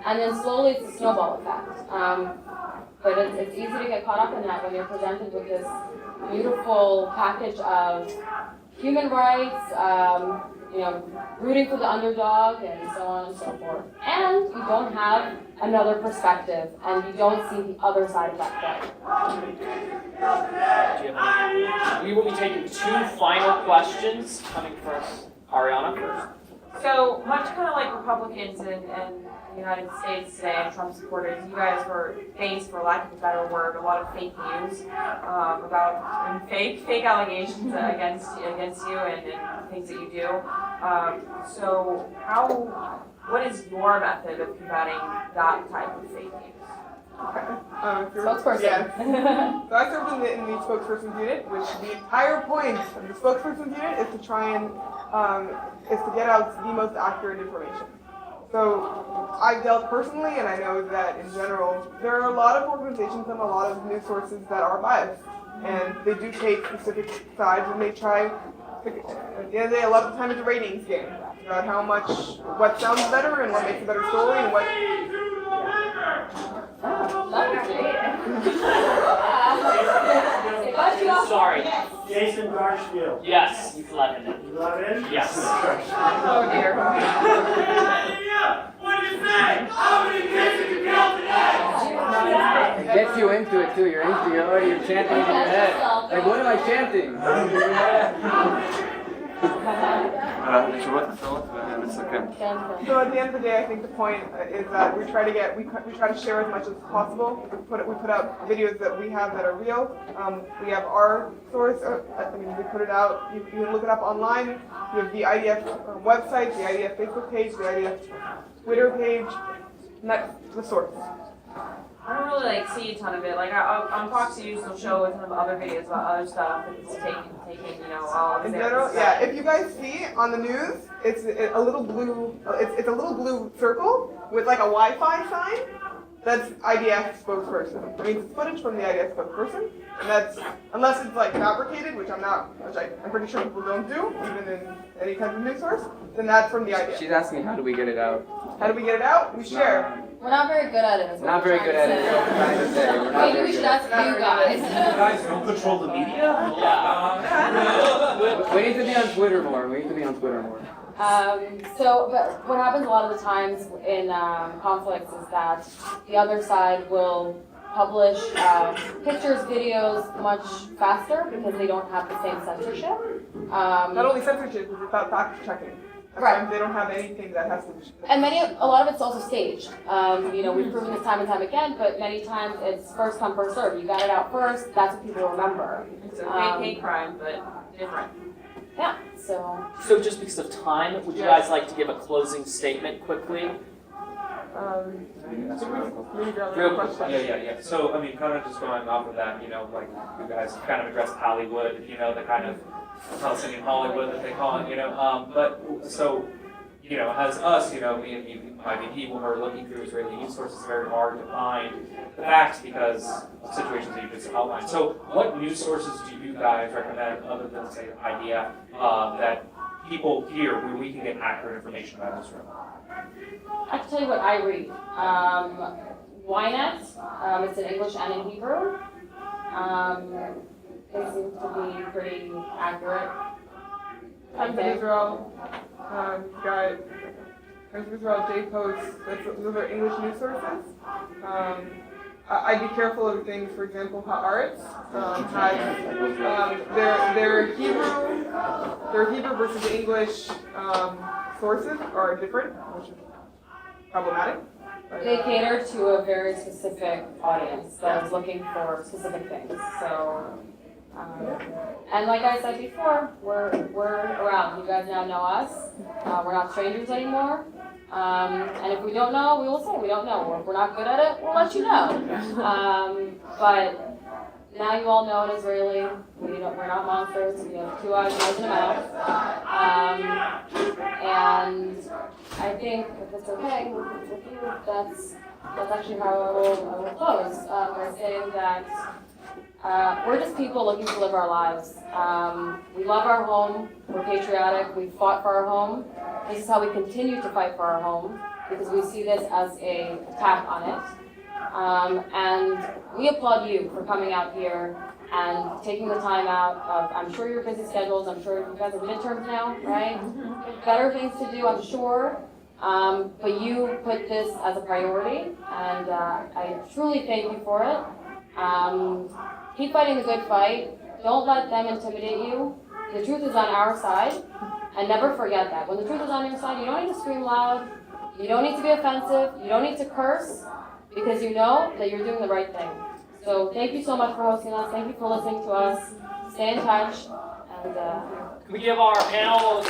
S14: and then slowly it's a snowball effect. But it's easy to get caught up in that when you're presented with this beautiful package of human rights, you know, rooting for the underdog, and so on and so forth. And you don't have another perspective, and you don't see the other side of that coin.
S1: We will be taking 2 final questions coming from Ariana first.
S9: So much kind of like Republicans in the United States today and Trump supporters, you guys were faced, for lack of a better word, a lot of fake news about fake allegations against you and things that you do. So what is your method of combating that type of fake news?
S14: Spokesperson.
S17: Yeah. So I served in the spokesperson's unit, which the entire point of the spokesperson's unit is to try and is to get out the most accurate information. So I've dealt personally, and I know that in general, there are a lot of organizations and a lot of news sources that are biased, and they do take specific sides, and they try. At the end of the day, a lot of the time it's a ratings game about what sounds better and what makes a better story and what.
S1: Sorry.
S23: Jason Garfield.
S1: Yes, you can let him in.
S23: You let him in?
S1: Yes.
S9: Oh dear.
S19: What do you say? How many kids did you kill today?
S16: It gets you into it too. You're chanting in your head. Like, what am I chanting?
S18: تشوفات الصوت للسكان.
S17: So at the end of the day, I think the point is that we try to share as much as possible. We put out videos that we have that are real. We have our source. We put it out. You can look it up online. We have the IDF website, the IDF Facebook page, the IDF Twitter page. And that's the source.
S9: I don't really see a ton of it. On Fox News, they'll show a ton of other videos about other stuff. And it's taking, all of
S17: In
S9: it.
S17: general, yeah. If you guys see on the news, it's a little blue. It's a little blue circle with like a Wi-Fi sign. That's IDF spokesperson. I mean, it's footage from the IDF spokesperson, and that's unless it's fabricated, which I'm pretty sure people don't do, even in any kind of news source. Then that's from the IDF.
S16: She's asking how do we get it out?
S17: How do we get it out? We share.
S14: We're not very good at it.
S16: We're not very good at it. That's what I'm trying to say. We're not
S14: Maybe
S16: very
S14: we should
S16: good.
S14: ask you guys.
S5: You guys don't control the media?
S16: We need to be on Twitter more.
S14: But what happens a lot of the times in conflicts is that the other side will publish pictures, videos much faster because they don't have the same censorship.
S17: Not only censorship, it's about fact checking.
S14: Right.
S17: They don't have anything that has to.
S14: And a lot of it's also staged. We've proven this time and time again, but many times it's first come, first serve. You got it out first, that's what people remember.
S9: It's a hate crime, but different.
S14: Yeah, so.
S1: So just because of time, would you guys like to give a closing statement quickly?
S5: Yeah. So, kind of just going off of that, you guys kind of addressed Hollywood, the kind of Palestinian Hollywood that they call it, as us, me and IDP, when we're looking through Israeli news sources, it's very hard to find the facts because of situations that you just outlined. So, what news sources do you guys recommend, other than, say, IDF, that people here where we can get accurate information about Israel?
S14: I can tell you what I read. Ynet, it's in English and in Hebrew. It seems to be pretty accurate.
S17: Times of Israel, got Times of Israel, J-Post, those are English news sources. I'd be careful of things, for example, Haaretz has their Hebrew versus English sources are different, which is problematic.
S14: They cater to a very specific audience that is looking for specific things. So, and like I said before, we're around. You guys now know us. We're not strangers anymore. And if we don't know, we will say we don't know. Or if we're not good at it, we'll let you know. But now you all know an Israeli. We're not monsters. We have 2 eyes, nose, and a mouth. And I think if it's okay with you, that's actually how I will close by saying that we're just people looking to live our lives. We love our home. We're patriotic. We fought for our home. This is how we continue to fight for our home because we see this as an attack on it. And we applaud you for coming out here and taking the time out of, I'm sure your busy schedules, I'm sure you guys have midterms now, right? Better things to do, I'm sure. But you put this as a priority, and I truly thank you for it. Keep fighting the good fight. Don't let them intimidate you. The truth is on our side, and never forget that. When the truth is on your side, you don't need to scream loud. You don't need to be offensive. You don't need to curse, because you know that you're doing the right thing. So thank you so much for hosting us. Thank you for listening to us. Stay in touch, and
S1: Can we give our panelists